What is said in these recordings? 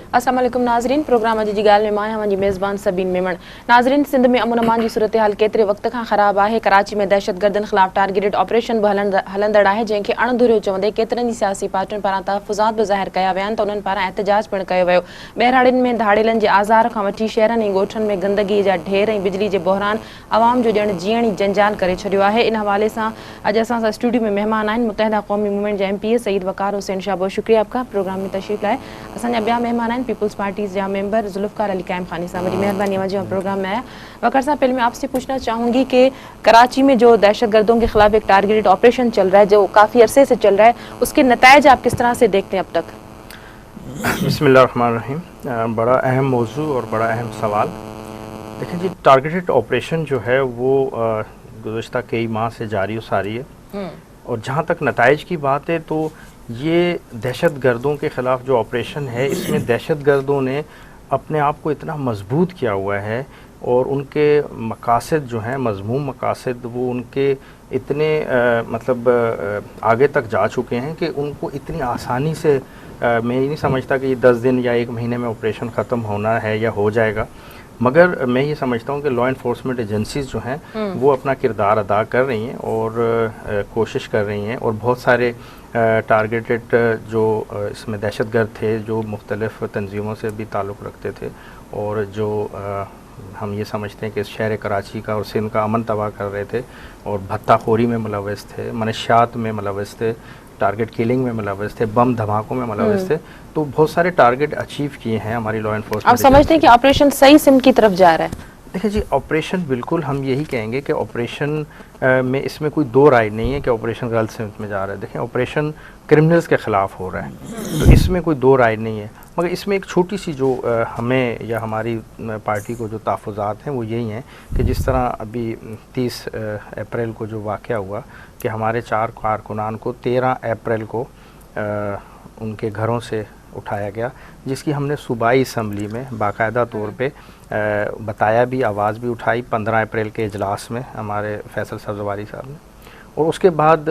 अस्सलाम वालेकुम नाज़रीन, प्रोग्राम अॼु जी ॻाल्हि में मां आहियां मुंहिंजी मेज़बान सबीन मेमण। नाज़रीन, सिंध में अमन अमान जी सूरत हाल केतिरे वक़्त खां ख़राब आहे। कराची में दहशतगर्दनि ख़िलाफ़ टारगेटेड ऑपरेशन बि हलंदड़ आहे, जंहिंखे अणधुरियो चवंदे केतिरनि ई सियासी पार्टियुनि पारां तहफ़ुज़ात बि ज़ाहिर कया विया आहिनि त उन्हनि पारां एहतजाज पिणु कयो वियो। ॿहिराड़ियुनि में धाड़ेलनि जे आज़ार खां वठी शहरनि ऐं ॻोठनि में गंदगी जा ढेर ऐं बिजली जे बहरान आवाम जो ॼण जीअण ई जंजाल करे छॾियो आहे। इन हवाले सां अॼु असां सां स्टूडियो में महिमान आहिनि मुतहदा क़ौमी मूवमेंट जा MP सईद वकार हुसैन शाह। बहुत शुक्रिया आपका प्रोग्राम में तशरीफ़ लाए। असांजा ॿिया महिमान आहिनि पीपल्स पार्टीज़ जा मेंबर जुल्फ़कार अली कैम खानी साहब। बड़ी मेहरबानी वजह प्रोग्राम में आया। वकार साहब, पहले मैं आपसे पूछना चाहूँगी कि कराची में जो दहशतगर्दों के खिलाफ एक टारगेटेड ऑपरेशन चल रहा है, जो काफ़ी अरसे से चल रहा है, उसके नतायज आप किस तरह से देखते हैं अब तक? बिस्मिल्लाहिर्रहमानिर्रहीम। बड़ा अहम मौजू और बड़ा अहम सवाल। देखिए जी, टारगेटेड ऑपरेशन जो है वो गुज़श्ता कई माह से जारी सारी है, और जहाँ तक नताइज की बात है तो ये दहशत गर्दों के ख़िलाफ़ जो ऑपरेशन है, इसमें दहशत गर्दों ने अपने आप को इतना मजबूत किया हुआ है और उनके मकासद जो हैं, मज़मूम मकासद, वो उनके इतने आगे तक जा चुके हैं कि उनको इतनी आसानी से मैं ये नहीं समझता कि ये 10 दिन या 1 महीने में ऑपरेशन ख़त्म होना है या हो जाएगा। मगर मैं ये समझता हूँ कि लॉ इन्फोर्समेंट एजेंसीज़ जो हैं वो अपना किरदार अदा कर रही हैं और कोशिश कर रही हैं, और बहुत सारे टारगेटेड जो इसमें दहशतगर्द थे जो मुख्तलिफ़ तंजीमों से भी ताल्लुक़ रखते थे और जो हम ये समझते हैं कि शहर कराची का और सिंध का अमन तबाह कर रहे थे और भत्ताखोरी में मुलव्वस थे, मनशियात में मुलव्वस थे, टारगेट किलिंग में मुलव्वस थे, बम धमाकों में मुलव्वस थे, तो बहुत सारे टारगेट अचीव किए हैं हमारी लॉ इन्फोर्समेंट। आप समझते हैं कि ऑपरेशन सही सिम की तरफ जा रहा है? देखिए जी, ऑपरेशन बिल्कुल हम यही कहेंगे कि ऑपरेशन में इसमें कोई दो राय नहीं है कि ऑपरेशन गलत सिमत में जा रहा है। देखें, ऑपरेशन क्रिमिनल्स के ख़िलाफ़ हो रहा है, तो इसमें कोई दो राय नहीं है। मगर इसमें एक छोटी सी जो हमें या हमारी पार्टी को जो तहफ़्फ़ुज़ात हैं वो यही हैं कि जिस तरह अभी 30 अप्रैल को जो वाक़या हुआ कि हमारे 4 कारकुनान को 13 अप्रैल को उनके घरों से उठाया गया, जिसकी हमने सूबाई असम्बली में बाकायदा तौर पे बताया भी, आवाज़ भी उठाई 15 अप्रैल के इजलास में हमारे फैसल सब्ज़वारी साहब ने, और उसके बाद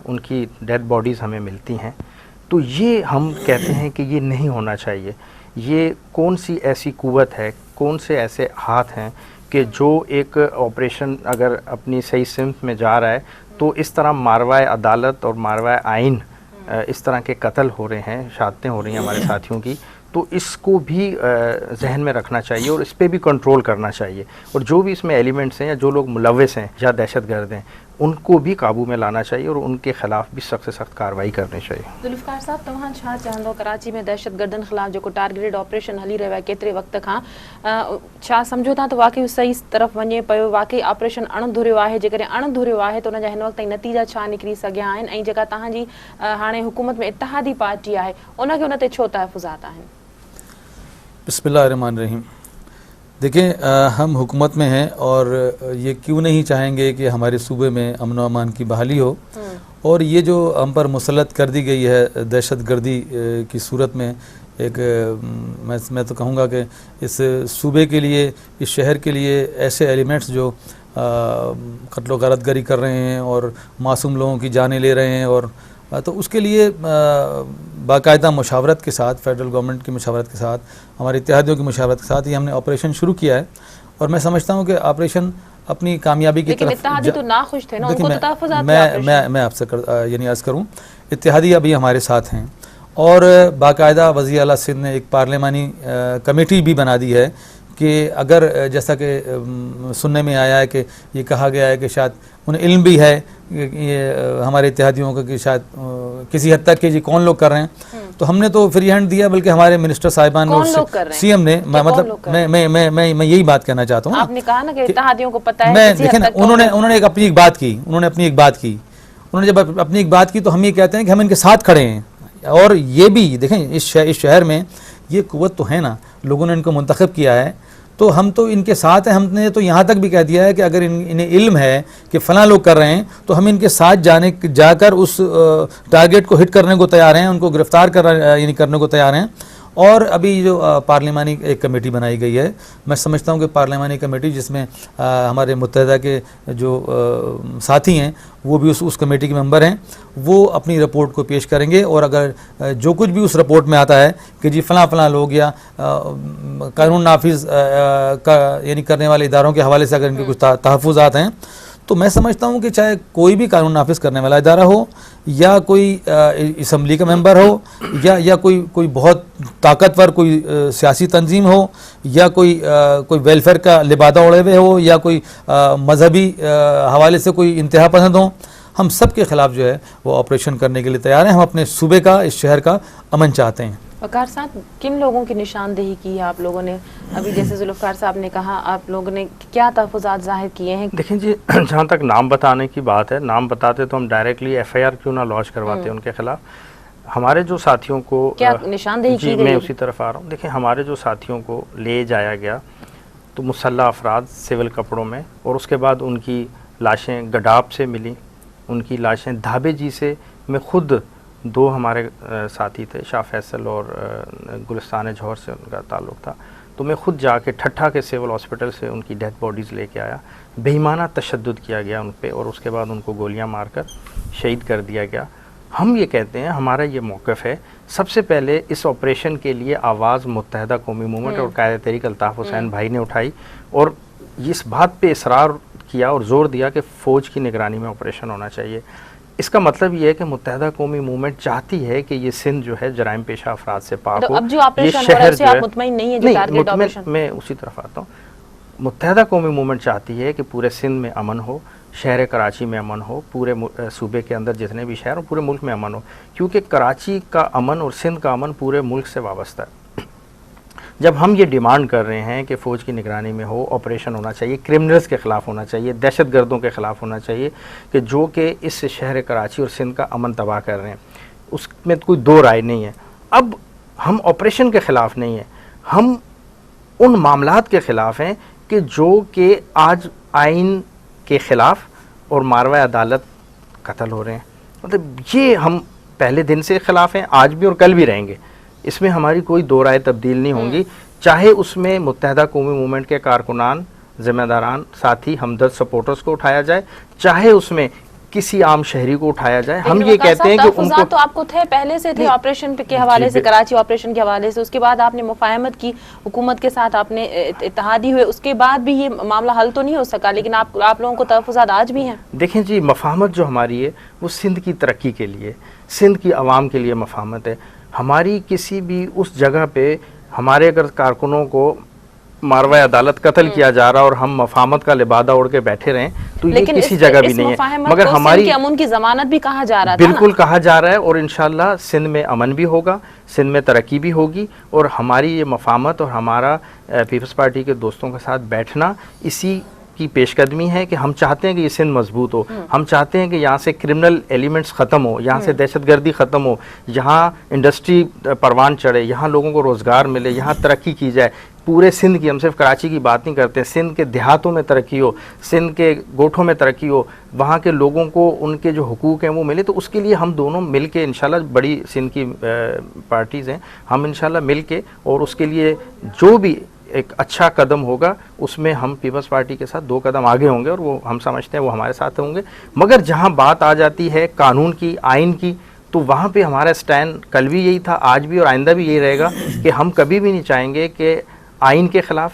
उनकी डेड बॉडीज़ हमें मिलती हैं। तो ये हम कहते हैं कि ये नहीं होना चाहिए। ये कौन सी ऐसी कुव्वत है, कौन से ऐसे हाथ हैं कि जो एक ऑपरेशन अगर अपनी सही सिमत में जा रहा है तो इस तरह मारवाए अदालत और मारवाए आइन इस तरह के कत्ल हो रहे हैं, शहादतें हो रही हैं हमारे साथियों की, तो इसको भी जहन में रखना चाहिए और इस पर भी कंट्रोल करना चाहिए। और जो भी इसमें एलिमेंट्स हैं या जो लोग मुलव्वस हैं या दहशतगर्द हैं, उनको भी काबू में लाना चाहिए और उनके ख़िलाफ़ भी सख्त से सख्त कार्रवाई करनी चाहिए। जुल्फ़कार साहब, तव्हां छा चवंदो कराची में दहशतगर्दनि ख़िलाफ़ जेको टारगेटेड ऑपरेशन हली रहियो आहे केतिरे वक़्त खां, छा सम्झो था त वाक़ई सही तरफ़ वञे पियो, वाक़ई ऑपरेशन अणधुरियो आहे? जेकॾहिं अणधुरियो आहे त उनजा हिन वक़्त ताईं नतीजा छा निकिरी सघिया आहिनि, ऐं जेका तव्हांजी हाणे हुकूमत में इत्तेहादी पार्टी आहे उनखे उन ते छो तहफ़्फ़ुज़ात आहिनि? बिस्मिल्लाहिर्रहमानिर्रहीम। देखें, हम हुकूमत में हैं और ये क्यों नहीं चाहेंगे कि हमारे सूबे में अमन व अमान की बहाली हो, और ये जो हम पर मुसल्लत कर दी गई है दहशतगर्दी की सूरत में, एक मैं तो कहूँगा कि इस सूबे के लिए, इस शहर के लिए ऐसे एलिमेंट्स जो कत्ल व गारतगरी कर रहे हैं और मासूम लोगों की जानें ले रहे हैं, और तो उसके लिए बाकायदा मुशावरत के साथ, फेडरल गवर्नमेंट की मुशावरत के साथ, हमारे इत्तेहादियों की मुशावरत के साथ ये हमने ऑपरेशन शुरू किया है। और मैं समझता हूँ कि ऑपरेशन अपनी कामयाबी की तरफ तो नाखुश थे ना, उनको तो तहफ़्फ़ुज़ात मैं आपसे यानी अर्ज़ करूँ, इत्तेहादी अभी हमारे साथ हैं और बाकायदा वज़ीर आला सिंध ने एक पार्लिमानी कमेटी भी बना दी है कि अगर जैसा कि सुनने में आया है कि ये कहा गया है कि शायद उन्हें इल्म भी है ये हमारे इत्तेहादियों का कि शायद किसी हद तक कि जी कौन लोग कर रहे हैं, तो हमने तो फ्री हैंड दिया, बल्कि हमारे मिनिस्टर साहिबान ने, CM ने, मतलब मैं यही बात कहना चाहता हूँ। आपने कहा ना कि इत्तेहादियों को पता है। मैं देखें ना, उन्होंने अपनी एक बात की, उन्होंने जब अपनी एक बात की तो हम ये कहते हैं कि हम इनके साथ खड़े हैं। और ये भी देखें, इस शहर में ये कुव्वत तो है ना, लोगों ने इनको मुंतखब किया है, तो हम तो इनके साथ हैं। हमने तो यहाँ तक भी कह दिया है कि अगर इन्हें इल्म है कि फ़लाँ लोग कर रहे हैं तो हम इनके साथ जाकर उस टारगेट को हिट करने को तैयार हैं, उनको गिरफ़्तार करने को तैयार हैं। और अभी जो पार्लिमानी एक कमेटी बनाई गई है, मैं समझता हूँ कि पार्लिमानी कमेटी जिसमें हमारे मुत्तहिदा के जो साथी हैं वो भी उस कमेटी के मेंबर हैं, वो अपनी रिपोर्ट को पेश करेंगे। और अगर जो कुछ भी उस रिपोर्ट में आता है कि जी फलां लोग या कानून नाफिज यानी करने वाले इदारों के हवाले से अगर इनके कुछ तहफ़्फ़ुज़ात हैं, तो मैं समझता हूँ कि चाहे कोई भी कानून नाफिज करने वाला इदारा हो या कोई असम्बली का मेंबर हो या कोई बहुत ताकतवर कोई सियासी तंजीम हो या कोई वेलफेयर का लिबादा उड़े हुए हो या कोई मजहबी हवाले से कोई इंतहा पसंद हो, हम सब के ख़िलाफ़ जो है वो ऑपरेशन करने के लिए तैयार हैं। हम अपने सूबे का, इस शहर का अमन चाहते हैं। वकार साहब, किन लोगों की निशानदेही की है आप लोगों ने? अभी जैसे जुल्फ़िकार साहब ने कहा, आप लोगों ने क्या तहफ़्फ़ुज़ात ज़ाहिर किए हैं? देखिए जी, जहाँ तक नाम बताने की बात है, नाम बताते तो हम डायरेक्टली FIR क्यों ना लॉन्च करवाते उनके खिलाफ। हमारे जो साथियों को क्या निशानदेही की गई? मैं उसी तरफ आ रहा हूँ। देखिए, हमारे जो साथियों को ले जाया गया तो मुसल्लह अफराद सिविल कपड़ों में, और उसके बाद उनकी लाशें गडाब से मिली, उनकी लाशें धाबे जी से। मैं खुद 2 हमारे साथी थे, शाह फैसल और गुलिस्तान जौहर से उनका ताल्लुक़ था, तो मैं ख़ुद जाके ठट्ठा के सिविल हॉस्पिटल से उनकी डेथ बॉडीज़ लेके आया। बेईमाना तशद्दुद किया गया उन पे और उसके बाद उनको गोलियां मारकर शहीद कर दिया गया। हम ये कहते हैं, हमारा ये मौक़िफ़ है, सबसे पहले इस ऑपरेशन के लिए आवाज़ मुत्तहिदा कौमी मूवमेंट और कायदे तहरीक अल्ताफ़ हुसैन भाई ने उठाई और इस बात पे इसरार किया और ज़ोर दिया कि फ़ौज की निगरानी में ऑपरेशन होना चाहिए। इसका मतलब ये है कि मुत्तहिदा कौमी मूवमेंट चाहती है कि ये सिंध जो है जराइम पेशा अफराद से पाक हो। अब जो ऑपरेशन हो रहा है उससे आप मुतमईन नहीं है? जो टारगेट ऑपरेशन, मैं उसी तरफ आता हूँ। मुत्तहिदा कौमी मूवमेंट चाहती है कि पूरे सिंध में अमन हो, शहर कराची में अमन हो, पूरे सूबे के अंदर जितने भी शहर हो, पूरे मुल्क में अमन हो, क्योंकि कराची का अमन और सिंध का अमन पूरे मुल्क से वाबस्ता है। जब हम ये डिमांड कर रहे हैं कि फ़ौज की निगरानी में हो, ऑपरेशन होना चाहिए, क्रिमिनल्स के ख़िलाफ़ होना चाहिए, दहशत गर्दों के ख़िलाफ़ होना चाहिए कि जो कि इस शहर कराची और सिंध का अमन तबाह कर रहे हैं, उसमें कोई दो राय नहीं है। अब हम ऑपरेशन के ख़िलाफ़ नहीं हैं, हम उन मामलात के ख़िलाफ़ हैं कि जो कि आज आइन के ख़िलाफ़ और मारवा अदालत कत्ल हो रहे हैं। मतलब ये हम पहले दिन से ख़िलाफ़ हैं, आज भी और कल भी रहेंगे। इसमें हमारी कोई दो राय तब्दील नहीं होंगी, चाहे उसमें मुत्तहिदा कौमी मूवमेंट के कारकुनान, ज़िम्मेदारान, साथी, हमदर्द सपोर्टर्स को उठाया जाए, चाहे उसमें किसी आम शहरी को उठाया जाए। हम ये कहते हैं कि उनको तो आपको थे, पहले से थे ऑपरेशन के हवाले से, कराची ऑपरेशन के हवाले से, उसके बाद आपने मुफाहमत की हुकूमत के साथ, आपने इत्तेहादी हुए, उसके बाद भी ये मामला हल तो नहीं हो सका, लेकिन आप लोगों को तहफ़्फ़ुज़ात आज भी हैं। देखें जी, मफाहमत जो हमारी है वो सिंध की तरक्की के लिए, सिंध की आवाम के लिए मफाहमत है। हमारी किसी भी उस जगह पे हमारे अगर कारकुनों को मारवा अदालत कत्ल किया जा रहा और हम मफाहमत का लिबादा ओढ़ के बैठे रहें तो ये किसी जगह भी नहीं है। मगर हमारी अमन की जमानत भी कहा जा रहा है, बिल्कुल कहा जा रहा है, और इंशाल्लाह सिंध में अमन भी होगा, सिंध में तरक्की भी होगी। और हमारी ये मफाहमत और हमारा पीपल्स पार्टी के दोस्तों के साथ बैठना इसी की पेशकदमी है कि हम चाहते हैं कि ये सिंध मजबूत हो, हम चाहते हैं कि यहाँ से क्रिमिनल एलिमेंट्स ख़त्म हो, यहाँ से दहशतगर्दी ख़त्म हो, यहाँ इंडस्ट्री परवान चढ़े, यहाँ लोगों को रोज़गार मिले, यहाँ तरक्की की जाए पूरे सिंध की। हम सिर्फ कराची की बात नहीं करते, सिंध के देहातों में तरक्की हो, सिंध के गोठों में तरक्की हो, वहाँ के लोगों को उनके जो हुकूक हैं वो मिले। तो उसके लिए हम दोनों मिल के इंशाल्लाह, बड़ी सिंध की पार्टीज़ हैं, हम इंशाल्लाह मिल के, और उसके लिए जो भी एक अच्छा कदम होगा उसमें हम पीपल्स पार्टी के साथ 2 कदम आगे होंगे, और वो हम समझते हैं वो हमारे साथ होंगे। मगर जहाँ बात आ जाती है कानून की, आइन की, तो वहाँ पे हमारा स्टैंड कल भी यही था, आज भी और आइंदा भी यही रहेगा कि हम कभी भी नहीं चाहेंगे कि आइन के ख़िलाफ़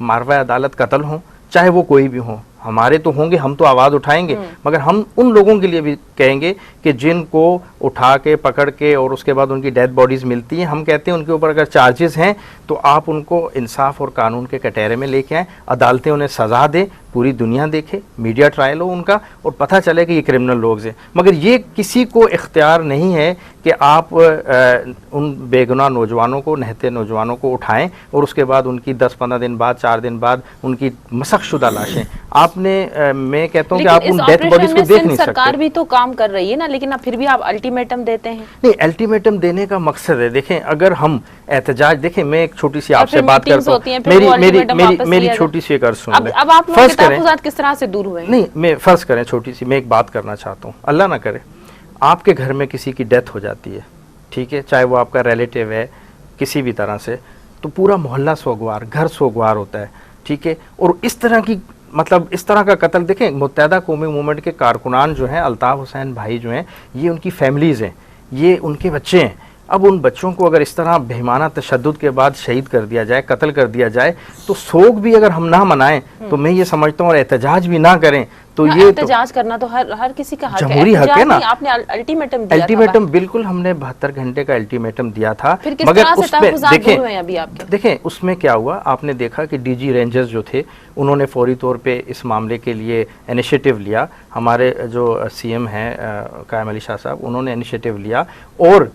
मारवा अदालत कत्ल हों, चाहे वो कोई भी हो। हमारे तो होंगे, हम तो आवाज़ उठाएंगे, मगर हम उन लोगों के लिए भी कहेंगे कि जिनको उठा के, पकड़ के और उसके बाद उनकी डेथ बॉडीज़ मिलती हैं, हम कहते हैं उनके ऊपर अगर चार्जेस हैं तो आप उनको इंसाफ और कानून के कटहरे में लेके आएँ, अदालतें उन्हें सज़ा दें, पूरी दुनिया देखे, मीडिया ट्रायल हो उनका, और पता चले कि ये क्रिमिनल लोग हैं। मगर ये किसी को इख्तियार नहीं है कि आप उन बेगुनाह नौजवानों को, नहते नौजवानों को उठाएं और उसके बाद उनकी 10-15 दिन बाद, 4 दिन बाद उनकी मसख़शुदा लाशें आपने मैं कहता हूँ कि आप उन डेथ बॉडीज़ को देख नहीं सकते। सरकार भी तो काम कर रही है ना, लेकिन अब फिर भी आप अल्टीमेटम देते हैं। नहीं, अल्टीमेटम देने का मकसद है, देखें अगर हम एहतजाज, देखें मैं एक छोटी सी आपसे बात करता हूँ, मेरी छोटी सी एक अर्ज़ सुन लें। अब आप लोग तहफ़्फ़ुज़ात किस तरह से दूर हुए? नहीं, मैं फ़र्ज़ करें छोटी सी, मैं एक बात करना चाहता हूँ, अल्लाह ना करे आपके घर में किसी की डेथ हो जाती है, ठीक है, चाहे वो आपका रिलेटिव है, किसी भी तरह से, तो पूरा मोहल्ला सोगवार, घर सोगवार होता है, ठीक है। और इस तरह की मतलब इस तरह का कत्ल, देखें मुत्तहदा कौमी मूवमेंट के कारकुनान जो हैं, अल्ताफ़ हुसैन भाई जो हैं, ये उनकी फैमिलीज़ हैं, ये उनके बच्चे हैं। अब उन बच्चों को अगर इस तरह बेईमाना तशद्दुद के बाद शहीद कर दिया जाए, कत्ल कर दिया जाए, तो सोग भी अगर हम ना मनाएं तो मैं ये समझता हूँ, और एहतजाज भी ना करें, तो ये एहतजाज करना तो हर किसी का हक है, जमहूरी हक है ना। आपने अल्टीमेटम दिया अल्टीमेटम बिल्कुल, हमने 72 घंटे का अल्टीमेटम दिया था, फिर किस मगर तरह से उसमें तहफ़्फ़ुज़ात दूर हुए अभी आपके? देखें उसमें क्या हुआ, आपने देखा कि डीजी रेंजर्स जो थे उन्होंने फौरी तौर पे इस मामले के लिए इनिशिएटिव लिया। हमारे जो सीएम हैं कायम अली शाह साहब, उन्होंने इनिशिएटिव लिया, और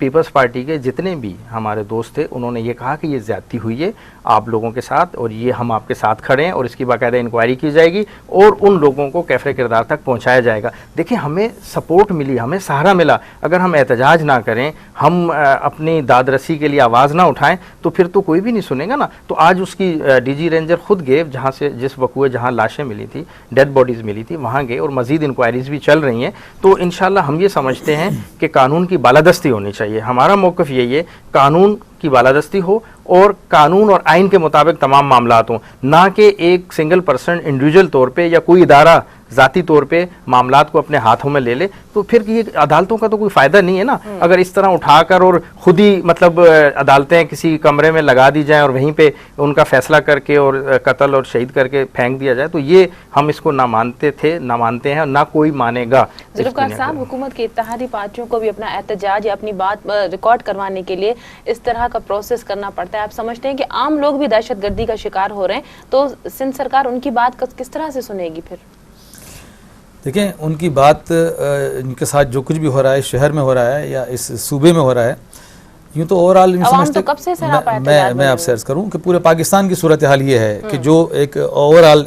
पीपल्स पार्टी के जितने भी हमारे दोस्त थे उन्होंने ये कहा कि ये ज़्यादती हुई है आप लोगों के साथ, और ये हम आपके साथ खड़े हैं, और इसकी बाकायदा इंक्वायरी की जाएगी और उन लोगों को कैफ़े किरदार तक पहुंचाया जाएगा। देखिए हमें सपोर्ट मिली, हमें सहारा मिला। अगर हम एहतजाज ना करें, हम अपनी दादरसी के लिए आवाज़ ना उठाएं, तो फिर तो कोई भी नहीं सुनेगा ना। तो आज उसकी डीजी रेंजर खुद गए जहाँ से, जिस वकूए जहाँ लाशें मिली थी, डेड बॉडीज़ मिली थी, वहाँ गए, और मज़ीद इंक्वायरीज़ भी चल रही हैं। तो इंशाल्लाह हम ये समझते हैं कि कानून की बालादस्ती होनी चाहिए। हमारा मौक़िफ़ यही है, कानून की बालादस्ती हो और कानून और आइन के मुताबिक तमाम मामलात हों, ना कि एक सिंगल पर्सन इंडिविजुअल तौर पे या कोई इदारा ज़ाती तौर पे मामलात को अपने हाथों में ले ले। तो फिर ये अदालतों का तो कोई फ़ायदा नहीं है ना, अगर इस तरह उठाकर और ख़ुद ही मतलब अदालतें किसी कमरे में लगा दी जाएं और वहीं पे उनका फ़ैसला करके और कत्ल और शहीद करके फेंक दिया जाए, तो ये हम इसको ना मानते थे, ना मानते हैं, ना कोई मानेगा। ज़ुल्फ़िकार साहब, हुकूमत की इत्तेहादी पार्टियों को भी अपना एहतजाज या अपनी बात रिकॉर्ड करवाने के लिए इस तरह का प्रोसेस करना पड़ता है। आप समझते हैं कि आम लोग भी दहशतगर्दी का शिकार हो रहे हैं, तो सिंध सरकार उनकी बात किस तरह से सुनेगी फिर? देखें, उनकी बात, इनके साथ जो कुछ भी हो रहा है, शहर में हो रहा है या इस सूबे में हो रहा है, यूँ तो ओवरऑल समझते, तो कब से मैं आपसे अर्ज करूँ कि पूरे पाकिस्तान की सूरत हाल ये है कि जो एक ओवरऑल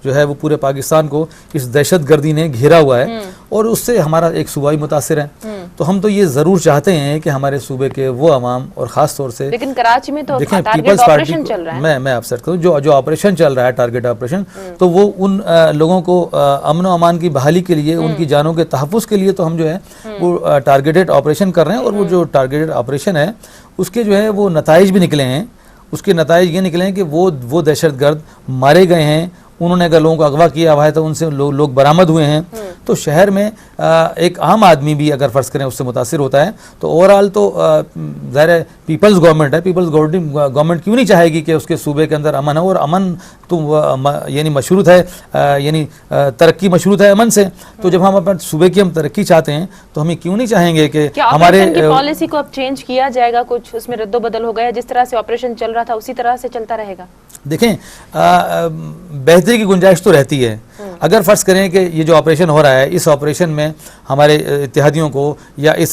जो है वो पूरे पाकिस्तान को इस दहशतगर्दी ने घेरा हुआ है, और उससे हमारा एक सूबा भी मुतासिर है। तो हम तो ये ज़रूर चाहते हैं कि हमारे सूबे के वो अवाम, और ख़ास तौर से लेकिन कराची में तो देखें पीपल्स पार्टी चल रहा है, मैं आपसे अर्ज करूँ, जो ऑपरेशन चल रहा है, टारगेट ऑपरेशन, तो वो उन लोगों को अमन व अमान की बहाली के लिए, उनकी जानों के तहफ़्फ़ुज़ के लिए तो हम जो है वो टारगेटेड ऑपरेशन कर रहे हैं। और वो जो टारगेटेड ऑपरेशन है उसके जो है वो नताइज भी निकले हैं। उसके नताइज ये निकले हैं कि वो दहशतगर्द मारे गए हैं, उन्होंने अगर लोगों को अगवा किया हुआ है तो उनसे लोग बरामद हुए हैं। तो शहर में एक आम आदमी भी अगर फ़र्ज़ करें उससे मुतासिर होता है। तो ओवरऑल तो ज़ाहिर है पीपल्स गवर्नमेंट है, पीपल्स गवर्नमेंट क्यों नहीं चाहेगी कि उसके सूबे के अंदर अमन हो, और अमन तो यानी मशरूत है, यानी तरक्की मशरूत है अमन से। तो जब हम अपने सूबे की हम तरक्की चाहते हैं तो हमें क्यों नहीं चाहेंगे कि हमारे पॉलिसी को अब चेंज किया जाएगा, कुछ उसमें रद्दोबदल हो गया, जिस तरह से ऑपरेशन चल रहा था उसी तरह से चलता रहेगा? देखें, बेहतरी की गुंजाइश तो रहती है। अगर फ़र्ज़ करें कि ये जो ऑपरेशन हो रहा है, इस ऑपरेशन में हमारे इत्तेहादियों को या इस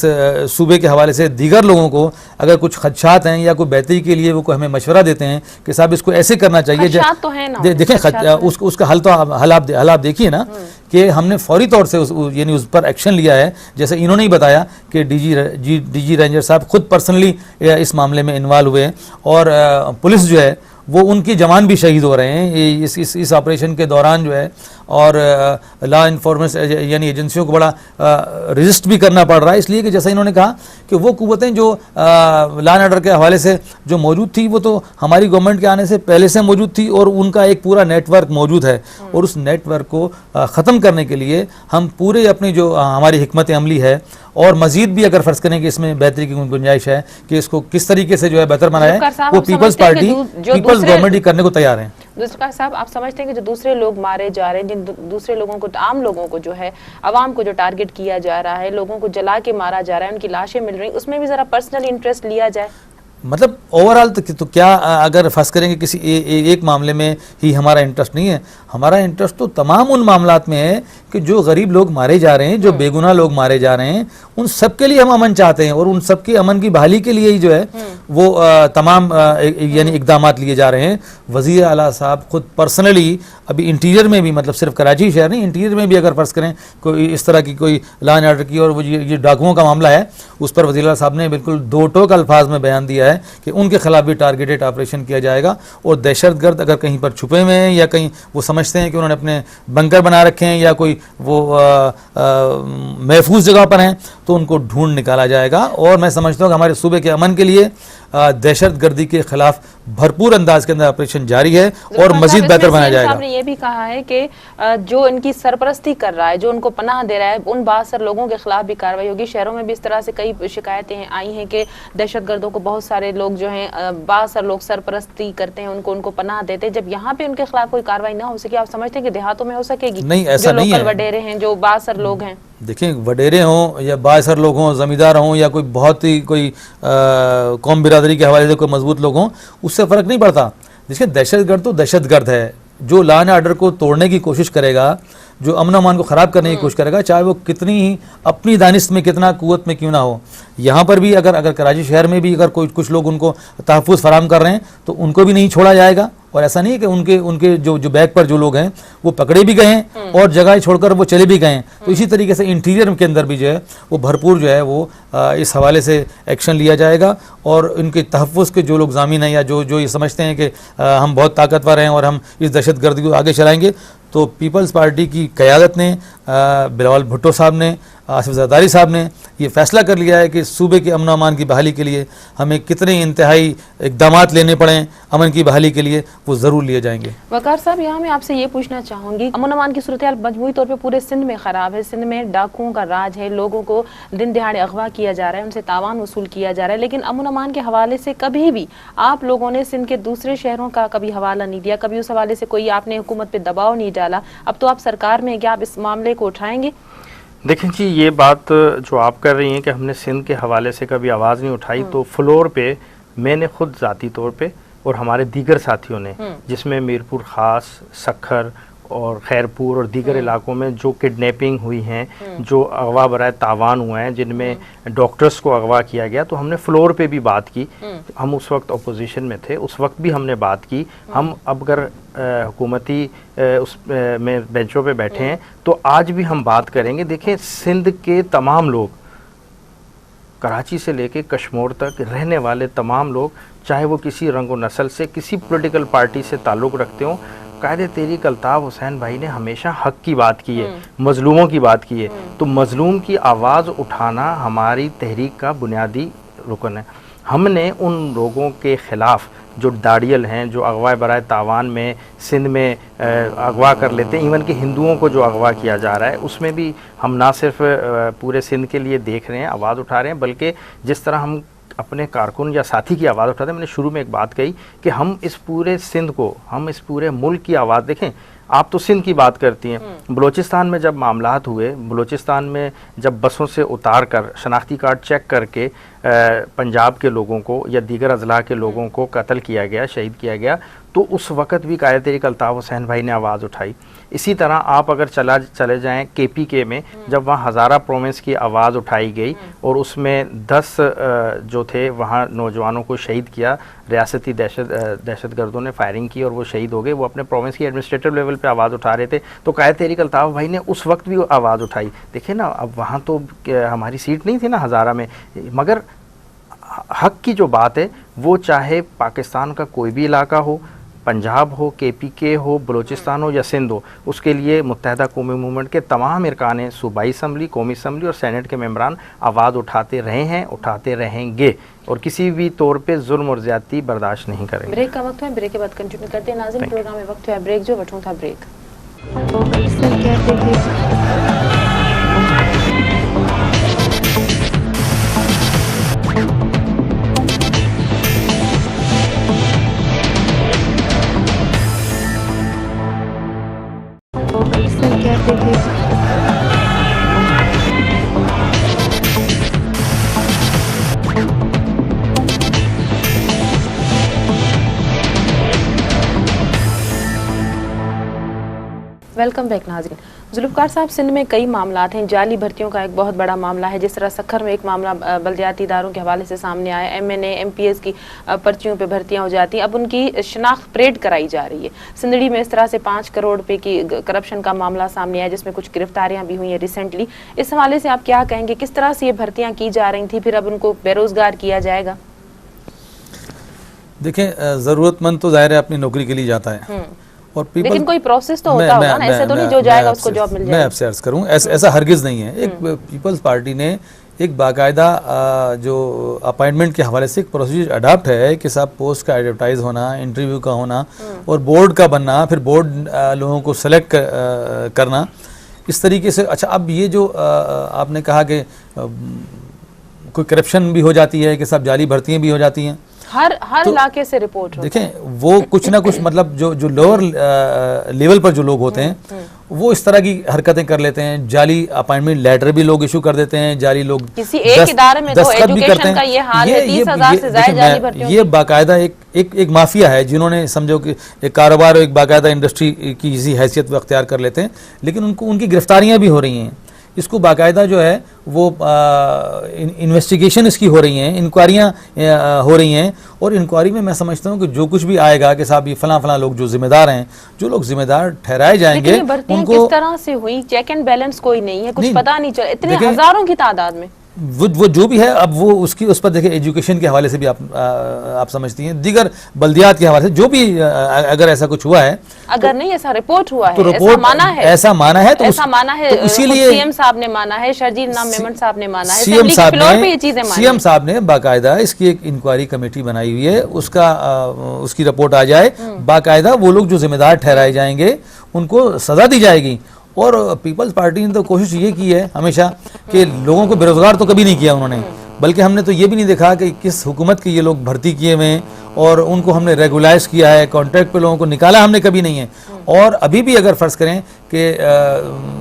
सूबे के हवाले से दीगर लोगों को अगर कुछ खदशात हैं या कोई बेहतरी के लिए वो कोई हमें मशवरा देते हैं कि साहब इसको ऐसे करना चाहिए, तो है ना, देखें उसका हल आप देखिए ना कि हमने फौरी तौर से यानी उस पर एक्शन लिया है। जैसे इन्होंने ही बताया कि डीजी रेंजर साहब खुद पर्सनली इस मामले में इन्वॉल्व हुए, और पुलिस जो है वो उनकी जवान भी शहीद हो रहे हैं इस ऑपरेशन के दौरान जो है। और लॉ इन्फोर्समेंट यानी एजेंसियों को बड़ा रेजिस्ट भी करना पड़ रहा है, इसलिए कि जैसा इन्होंने कहा कि वो कुव्वतें जो लॉ एंड ऑर्डर के हवाले से जो मौजूद थी वो तो हमारी गवर्नमेंट के आने से पहले से मौजूद थी, और उनका एक पूरा नेटवर्क मौजूद है। और उस नेटवर्क को ख़त्म करने के लिए हम पूरे अपनी जो हमारी हिकमत अमली है, और मजीद भी अगर फ़र्ज़ करें कि इसमें बेहतरी की गुंजाइश है कि इसको किस तरीके से जो है बेहतर बनाए, वो पीपल्स पार्टी, पीपल्स गवर्नमेंट ही करने को तैयार है। ज़ुल्फ़िकार साहब, आप समझते हैं कि जो दूसरे लोग मारे जा रहे हैं, जिन दूसरे लोगों को, आम लोगों को जो है, आवाम को जो टारगेट किया जा रहा है, लोगों को जला के मारा जा रहा है, उनकी लाशें मिल रही, उसमें भी ज़रा पर्सनल इंटरेस्ट लिया जाए? मतलब ओवरऑल तो क्या अगर फर्ज करेंगे किसी एक मामले में ही हमारा इंटरेस्ट नहीं है, हमारा इंटरेस्ट तो तमाम उन मामलात में है कि जो गरीब लोग मारे जा रहे हैं, जो बेगुनाह लोग मारे जा रहे हैं, उन सब के लिए हम अमन चाहते हैं, और उन सब के अमन की बहाली के लिए ही जो है वो तमाम यानी इक़दामात लिए जा रहे हैं। वज़ीर आला साहब खुद पर्सनली अभी इंटीरियर में भी, मतलब सिर्फ कराची शहर नहीं, इंटीरियर में भी अगर फ़र्ज़ करें कोई इस तरह की कोई लॉ एंड ऑर्डर की और वो ये डाकुओं का मामला है, उस पर वज़ीर आला साहब ने बिल्कुल दो टोक अल्फाज में बयान दिया है कि उनके खिलाफ भी टारगेटेड ऑपरेशन किया जाएगा। और दहशतगर्द अगर कहीं पर छुपे हुए हैं या कहीं वो समझते हैं कि उन्होंने अपने बंकर बना रखे हैं या कोई वो महफूज जगह पर हैं, तो उनको ढूंढ निकाला जाएगा। और मैं समझता हूँ कि हमारे सूबे के अमन के लिए दहशतगर्दी के खिलाफ भरपूर अंदाज के अंदर ऑपरेशन जारी है और मजीद बेहतर बनाया जाएगा। आपने ये भी कहा है कि जो इनकी सरपरस्ती कर रहा है, जो उनको पनाह दे रहा है, उन बासर लोगों के खिलाफ भी कार्रवाई होगी। शहरों में भी इस तरह से कई शिकायतें आई हैं कि दहशतगर्दों को बहुत सारे लोग जो हैं बासर लोग सरपरस्ती करते हैं, उनको पनाह देते हैं। जब यहाँ पे उनके खिलाफ कोई कार्रवाई ना हो सके, आप समझते हैं कि देहातों में हो सकेगी? नहीं, ऐसा नहीं है। वडेरे हैं, जो बासर लोग हैं, देखिए वडेरे हों या बासर लोग हों, जमींदार हों या कोई बहुत ही कोई कौम बिरादरी के हवाले से कोई मजबूत लोग हों, उससे फ़र्क नहीं पड़ता। देखिए दहशतगर्द तो दहशतगर्द है। जो लॉ एंड ऑर्डर को तोड़ने की कोशिश करेगा, जो अमन अमान को ख़राब करने की कोशिश करेगा, चाहे वो कितनी ही अपनी दानिश में कितना कुव्वत में क्यों ना हो। यहाँ पर भी अगर कराची शहर में भी अगर कुछ लोग उनको तहफ़्फ़ुज़ फराहम कर रहे हैं तो उनको भी नहीं छोड़ा जाएगा। और ऐसा नहीं है कि उनके जो बैग पर जो लोग हैं वो पकड़े भी गए हैं और जगह छोड़कर वो चले भी गए हैं। तो इसी तरीके से इंटीरियर के अंदर भी जो है वो भरपूर जो है वो इस हवाले से एक्शन लिया जाएगा। और इनके तहफ़्फ़ुज़ के जो लोग ज़ामीन हैं या जो ये समझते हैं कि हम बहुत ताकतवर हैं और हम इस दहशतगर्दी को आगे चलाएंगे, तो पीपल्स पार्टी की क़यादत ने, बिलावल भुट्टो साहब ने, आसिफ ज़रदारी साहब ने ये फ़ैसला कर लिया है कि सूबे के अमन अमान की बहाली के लिए हमें कितने इंतहाई इक़दामात लेने पड़ें अमन की बहाली के लिए, वो ज़रूर लिए जाएंगे। वकार साहब, यहाँ मैं आपसे ये पूछना चाहूँगी, अमन अमान की सूरत हाल मजमूई तौर पे पूरे सिंध में ख़राब है। सिंध में डाकुओं का राज है, लोगों को दिन दिहाड़े अगवा किया जा रहा है, उनसे तावान वसूल किया जा रहा है। लेकिन अमन अमान के हवाले से कभी भी आप लोगों ने सिंध के दूसरे शहरों का कभी हवाला नहीं दिया, कभी उस हवाले से कोई आपने हुकूमत पर दबाव नहीं डाला। अब तो आप सरकार में, क्या आप इस मामले को उठाएंगे? देखें जी, ये बात जो आप कर रही हैं कि हमने सिंध के हवाले से कभी आवाज़ नहीं उठाई, तो फ्लोर पे मैंने खुद ज़ाती तौर पे और हमारे दीगर साथियों ने, जिसमें मीरपुर ख़ास, सखर और खैरपुर और दीगर इलाकों में जो किडनैपिंग हुई हैं, जो अगवा बराए तावान हुए हैं, जिनमें डॉक्टर्स को अगवा किया गया, तो हमने फ्लोर पे भी बात की। हम उस वक्त अपोजिशन में थे, उस वक्त भी हमने बात की। हम अब अगर हुकूमती में बेंचों पे बैठे हैं तो आज भी हम बात करेंगे। देखें, सिंध के तमाम लोग, कराची से लेके कश्मीर तक रहने वाले तमाम लोग, चाहे वो किसी रंग व नस्ल से, किसी पॉलिटिकल पार्टी से ताल्लुक़ रखते हों, कायदे तहरीक अल्ताफ़ हुसैन भाई ने हमेशा हक की बात की है, मज़लूमों की बात की है। तो मज़लूम की आवाज़ उठाना हमारी तहरीक का बुनियादी रुकन है। हमने उन लोगों के ख़िलाफ़ जो दाड़ियल हैं, जो अगवा बराए तावान में सिंध में अगवा कर लेते हैं, इवन कि हिंदुओं को जो अगवा किया जा रहा है, उसमें भी हम ना सिर्फ पूरे सिंध के लिए देख रहे हैं, आवाज़ उठा रहे हैं, बल्कि जिस तरह हम अपने कारकुन या साथी की आवाज़ उठाते हैं। मैंने शुरू में एक बात कही कि हम इस पूरे सिंध को, हम इस पूरे मुल्क की आवाज़, देखें आप तो सिंध की बात करती हैं, बलूचिस्तान में जब मामलात हुए, बलूचिस्तान में जब बसों से उतार कर शनाख्ती कार्ड चेक करके पंजाब के लोगों को या दीगर अजला के लोगों को कत्ल किया गया, शहीद किया गया, तो उस वक़्त भी कायदे तहरीक अल्ताफ़ हुसैन भाई ने आवाज़ उठाई। इसी तरह आप अगर चले जाएं KPK में, जब वहाँ हज़ारा प्रोविंस की आवाज़ उठाई गई और उसमें 10 जो थे वहाँ नौजवानों को शहीद किया, रियासती दहशतगर्दों ने फायरिंग की और वो शहीद हो गए। वो अपने प्रोविंस की एडमिनिस्ट्रेटिव लेवल पे आवाज़ उठा रहे थे, तो कायदे तहरीक अल्ताफ़ भाई ने उस वक्त भी आवाज़ उठाई। देखिए ना, अब वहाँ तो हमारी सीट नहीं थी ना हज़ारा में, मगर हक की जो बात है वो चाहे पाकिस्तान का कोई भी इलाका हो, पंजाब हो, KPK हो, बलूचिस्तान हो या सिंध हो, उसके लिए मुत्तहदा कौमी मूवमेंट के तमाम इरकान सूबाई असम्बली, कौमी असम्बली और सेनेट के मेंबरान आवाज़ उठाते रहे हैं, उठाते रहेंगे और किसी भी तौर पे जुल्म और ज़्यादती बर्दाश्त नहीं करेंगे। ब्रेक का वक्त है, ब्रेक के बाद कंटिन्यू करते हैं। नाज़रीन, प्रोग्राम में वक्त है ब्रेक, जो वठूं था ब्रेक। वेलकम बैक नाज़रीन। जुल्फ़कार साहब, सिंध में कई मामलात हैं। जाली भर्तियों का एक बहुत बड़ा मामला है। जिस तरह सखर में एक मामला बल्दियाती इदारों के हवाले से सामने आया, MNA MPS की पर्चियों पे भर्तियां हो जाती हैं, अब उनकी शनाख्त परेड कराई जा रही है। सिंधड़ी में इस तरह से 5 करोड़ रुपए की करप्शन का मामला सामने आया, जिसमें कुछ गिरफ्तारियां भी हुई हैं रिसेंटली। इस हवाले से आप क्या कहेंगे, किस तरह से ये भर्तियाँ की जा रही थी, फिर अब उनको बेरोज़गार किया जाएगा? देखें ज़रूरतमंद तो जाहिर है अपनी नौकरी के लिए जाता है और पीपल, लेकिन कोई प्रोसेस तो होता होगा ना, ऐसे तो नहीं जो जाएगा उसको जॉब मिल मैं जाएगी। आपसे अर्ज करूं ऐसा हरगिज़ नहीं है। एक पीपल्स पार्टी ने एक बाकायदा जो अपॉइंटमेंट के हवाले से एक प्रोसीजर अडॉप्ट है कि साहब पोस्ट का एडवर्टाइज होना, इंटरव्यू का होना और बोर्ड का बनना, फिर बोर्ड लोगों को सेलेक्ट करना, इस तरीके से। अच्छा, अब ये जो आपने कहा कि कोई करप्शन भी हो जाती है कि साहब जाली भर्तियाँ भी हो जाती हैं, हर इलाके से रिपोर्ट होता है। देखें वो कुछ ना कुछ मतलब जो लोअर लेवल पर जो लोग होते हैं वो इस तरह की हरकतें कर लेते हैं। जाली अपॉइंटमेंट लेटर भी लोग इशू कर देते हैं, जाली लोग किसी एक इदारे में तो एजुकेशन का ये हाल है, 30,000 से ज्यादा जाली भर्तियों ये बाकायदा एक माफिया है जिन्होंने समझो कि एक कारोबार और एक बाकायदा इंडस्ट्री की इसी हैसियत वो अख्तियार कर लेते हैं, लेकिन उनकी गिरफ्तारियां भी हो रही हैं। इसको बाकायदा जो है वो इन्वेस्टिगेशन इसकी हो रही हैं, इंक्वायरियाँ हो रही हैं, और इंक्वायरी में मैं समझता हूँ कि जो कुछ भी आएगा कि साहब ये फला लोग जो जिम्मेदार हैं, जो लोग जिम्मेदार ठहराए जाएंगे उनको किस तरह से हुई, चेक एंड बैलेंस कोई नहीं है, कुछ पता नहीं चला, इतने हजारों की तादाद में वो जो भी है। अब वो उस पर देखिए एजुकेशन के हवाले से भी आप समझती हैं, दीगर बल्दियात के हवाले से जो भी अगर ऐसा कुछ हुआ है, अगर नहीं ऐसा रिपोर्ट हुआ है, तो रिपोर्ट ऐसा माना है तो इसीलिए सीएम साहब ने माना है, शर्जील नाम मेमन साहब ने माना है, सीएम साहब ने बाकायदा इसकी एक इंक्वायरी कमेटी बनाई हुई है, उसकी रिपोर्ट आ जाए, बाकायदा वो लोग जो जिम्मेदार ठहराए जाएंगे उनको सजा दी जाएगी। और पीपल्स पार्टी ने तो कोशिश ये की है हमेशा कि लोगों को बेरोजगार तो कभी नहीं किया उन्होंने, बल्कि हमने तो ये भी नहीं देखा कि किस हुकूमत के ये लोग भर्ती किए हुए हैं और उनको हमने रेगुलाइज किया है, कॉन्ट्रैक्ट पे लोगों को निकाला हमने कभी नहीं है। और अभी भी अगर फ़र्ज़ करें कि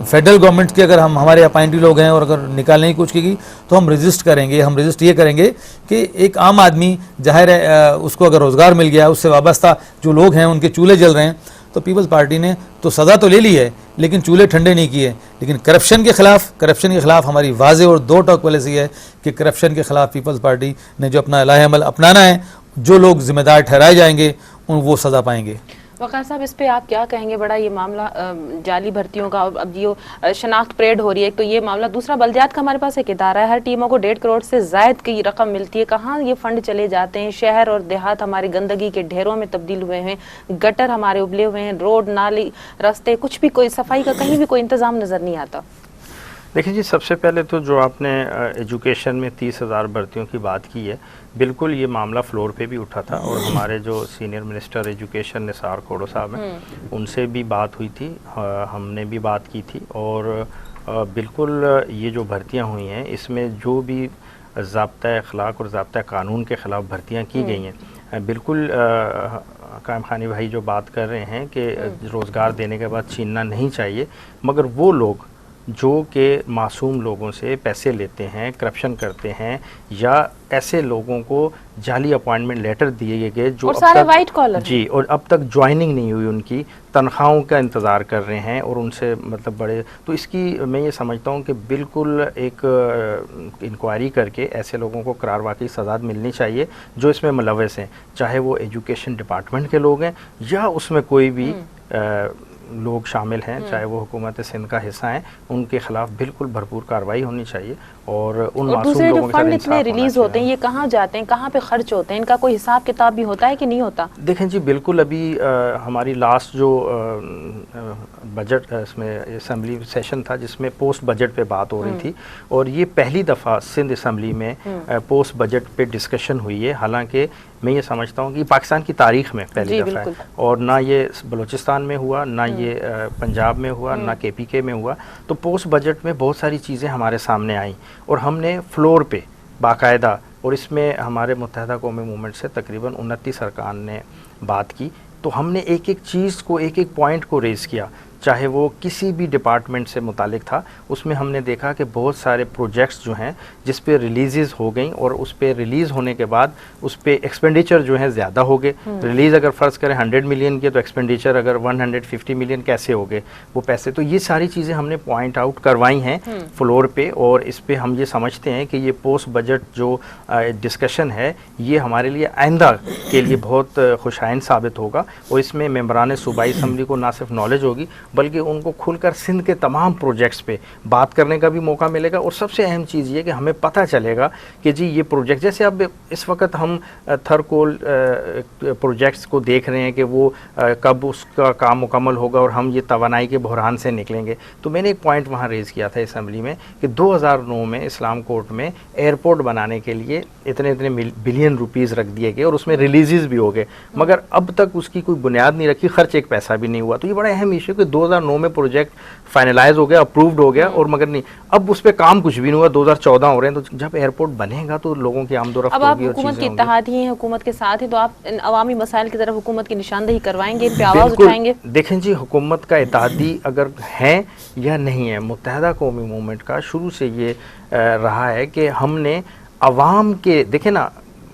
फेडरल गवर्नमेंट के अगर हमारे अपॉइंटी लोग हैं और अगर निकालने की कोशिश की तो हम रजिस्ट करेंगे। हम रजिस्ट ये करेंगे कि एक आम आदमी जाहिर है उसको अगर रोज़गार मिल गया, उससे वाबस्ता जो लोग हैं उनके चूल्हे जल रहे हैं, तो पीपल्स पार्टी ने तो सज़ा तो ले ली है लेकिन चूल्हे ठंडे नहीं किए। लेकिन करप्शन के खिलाफ हमारी वाज़े और दो टॉक पॉलिसी है कि करप्शन के खिलाफ पीपल्स पार्टी ने जो अपना इलाही अमल अपनाना है, जो लोग जिम्मेदार ठहराए जाएंगे वो सज़ा पाएंगे। वक़ार साहब, इस पे आप क्या कहेंगे? बड़ा ये मामला जाली भर्तियों का, अब जो शनाख्त परेड हो रही है, एक तो ये मामला, दूसरा बल्दियात का हमारे पास एक इदारा है, हर टीमों को 1.5 करोड़ से ज़ायद की रकम मिलती है, कहाँ ये फंड चले जाते हैं? शहर और देहात हमारी गंदगी के ढेरों में तब्दील हुए हैं, गटर हमारे उबले हुए हैं, रोड नाली रास्ते, कुछ भी कोई सफाई का कहीं भी कोई इंतज़ाम नज़र नहीं आता। देखिए जी, सबसे पहले तो जो आपने एजुकेशन में 30,000 भर्तियों की बात की है, बिल्कुल ये मामला फ्लोर पे भी उठा था और हमारे जो सीनियर मिनिस्टर एजुकेशन निसार खोड़ो साहब हैं उनसे भी बात हुई थी, हमने भी बात की थी। और बिल्कुल ये जो भर्तियां हुई हैं इसमें जो भी ज़ाब्ता अखलाक और ज़ाब्ता कानून के ख़िलाफ़ भर्तियां की गई हैं, बिल्कुल कायम खानी भाई जो बात कर रहे हैं कि रोज़गार देने के बाद छीनना नहीं चाहिए, मगर वो लोग जो कि मासूम लोगों से पैसे लेते हैं, करप्शन करते हैं, या ऐसे लोगों को जाली अपॉइंटमेंट लेटर दिए गए जो सारे वाइट कॉलर जी, और अब तक ज्वाइनिंग नहीं हुई, उनकी तनख्वाहों का इंतज़ार कर रहे हैं और उनसे मतलब बड़े, तो इसकी मैं ये समझता हूँ कि बिल्कुल एक इंक्वायरी करके ऐसे लोगों को करारवा की सज़ा मिलनी चाहिए जो इसमें मुलव्वस हैं, चाहे वो एजुकेशन डिपार्टमेंट के लोग हैं या उसमें कोई भी लोग शामिल हैं, चाहे वो हुकूमत सिंध का हिस्सा हैं, उनके खिलाफ बिल्कुल भरपूर कार्रवाई होनी चाहिए। और उन मासूम लोगों के साथ फंड इतने रिलीज होते हैं, ये कहाँ जाते हैं, कहाँ पे खर्च होते हैं, इनका कोई हिसाब किताब भी होता है कि नहीं होता? देखें जी, बिल्कुल अभी हमारी लास्ट जो बजट इसमें असम्बली सेशन था जिसमें पोस्ट बजट पे बात हो रही थी, और ये पहली दफ़ा सिंध असम्बली में पोस्ट बजट पे डिस्कशन हुई है। हालांकि मैं ये समझता हूँ कि पाकिस्तान की तारीख में पहली दफ़ा है, और ना ये बलूचिस्तान में हुआ, ना ये पंजाब में हुआ, ना KPK में हुआ। तो पोस्ट बजट में बहुत सारी चीज़ें हमारे सामने आई और हमने फ्लोर पे बाकायदा, और इसमें हमारे मुत्तहदा कौमी मूवमेंट से तकरीबन 29 अरकान ने बात की, तो हमने एक एक चीज़ को, एक एक पॉइंट को रेज़ किया, चाहे वो किसी भी डिपार्टमेंट से मुतालिक था। उसमें हमने देखा कि बहुत सारे प्रोजेक्ट्स जो हैं जिस पे रिलीज़ हो गई, और उस पे रिलीज़ होने के बाद उस पे एक्सपेंडिचर जो है ज़्यादा हो गए। रिलीज़ अगर फ़र्ज़ करें 100 मिलियन के, तो एक्सपेंडिचर अगर 150 मिलियन कैसे हो गए वो पैसे। तो ये सारी चीज़ें हमने पॉइंट आउट करवाई हैं फ्लोर पे, और इस पर हम ये समझते हैं कि ये पोस्ट बजट जो डिस्कशन है ये हमारे लिए आइंदा के लिए बहुत खुशाइन साबित होगा, और इसमें मेंबरान सूबाई असम्बली को ना सिर्फ नॉलेज होगी बल्कि उनको खुलकर सिंध के तमाम प्रोजेक्ट्स पे बात करने का भी मौका मिलेगा। और सबसे अहम चीज़ ये कि हमें पता चलेगा कि जी ये प्रोजेक्ट, जैसे अब इस वक्त हम थरकोल प्रोजेक्ट्स को देख रहे हैं कि वो कब उसका काम मुकम्मल होगा और हम ये तवानाई के बहरान से निकलेंगे। तो मैंने एक पॉइंट वहाँ रेज़ किया था असम्बली में कि 2009 में इस्लाम कोर्ट में एयरपोर्ट बनाने के लिए इतने इतने बिलियन रुपीज़ रख दिए गए और उसमें रिलीजेस भी हो गए, मगर अब तक उसकी कोई बुनियाद नहीं रखी, खर्च एक पैसा भी नहीं हुआ। तो ये बड़ा अहम इशू कि 2009 में प्रोजेक्ट फाइनलाइज हो गया, अप्रूव्ड हो गया, और मगर नहीं, अब उस पर काम कुछ भी नहीं हुआ। 2014 हो रहे हैं, तो जब एयरपोर्ट बनेगा तो लोगों की आमदोरफ्त अब आप होगी और हुकूमत चीज़ें के होंगी। इत्तेहाद ही हैं, हुकूमत के साथ ही, तो आप इन अवामी मसाइल की तरफ हुकूमत की निशानदेही करवाएंगे, इन पे आवाज़ उठाएंगे? देखें जी, हुकूमत का इत्तेहादी अगर है या नहीं है, मुत्तहदा कौमी मूवमेंट का शुरू से ये रहा है कि हमने अवाम के, देखें ना,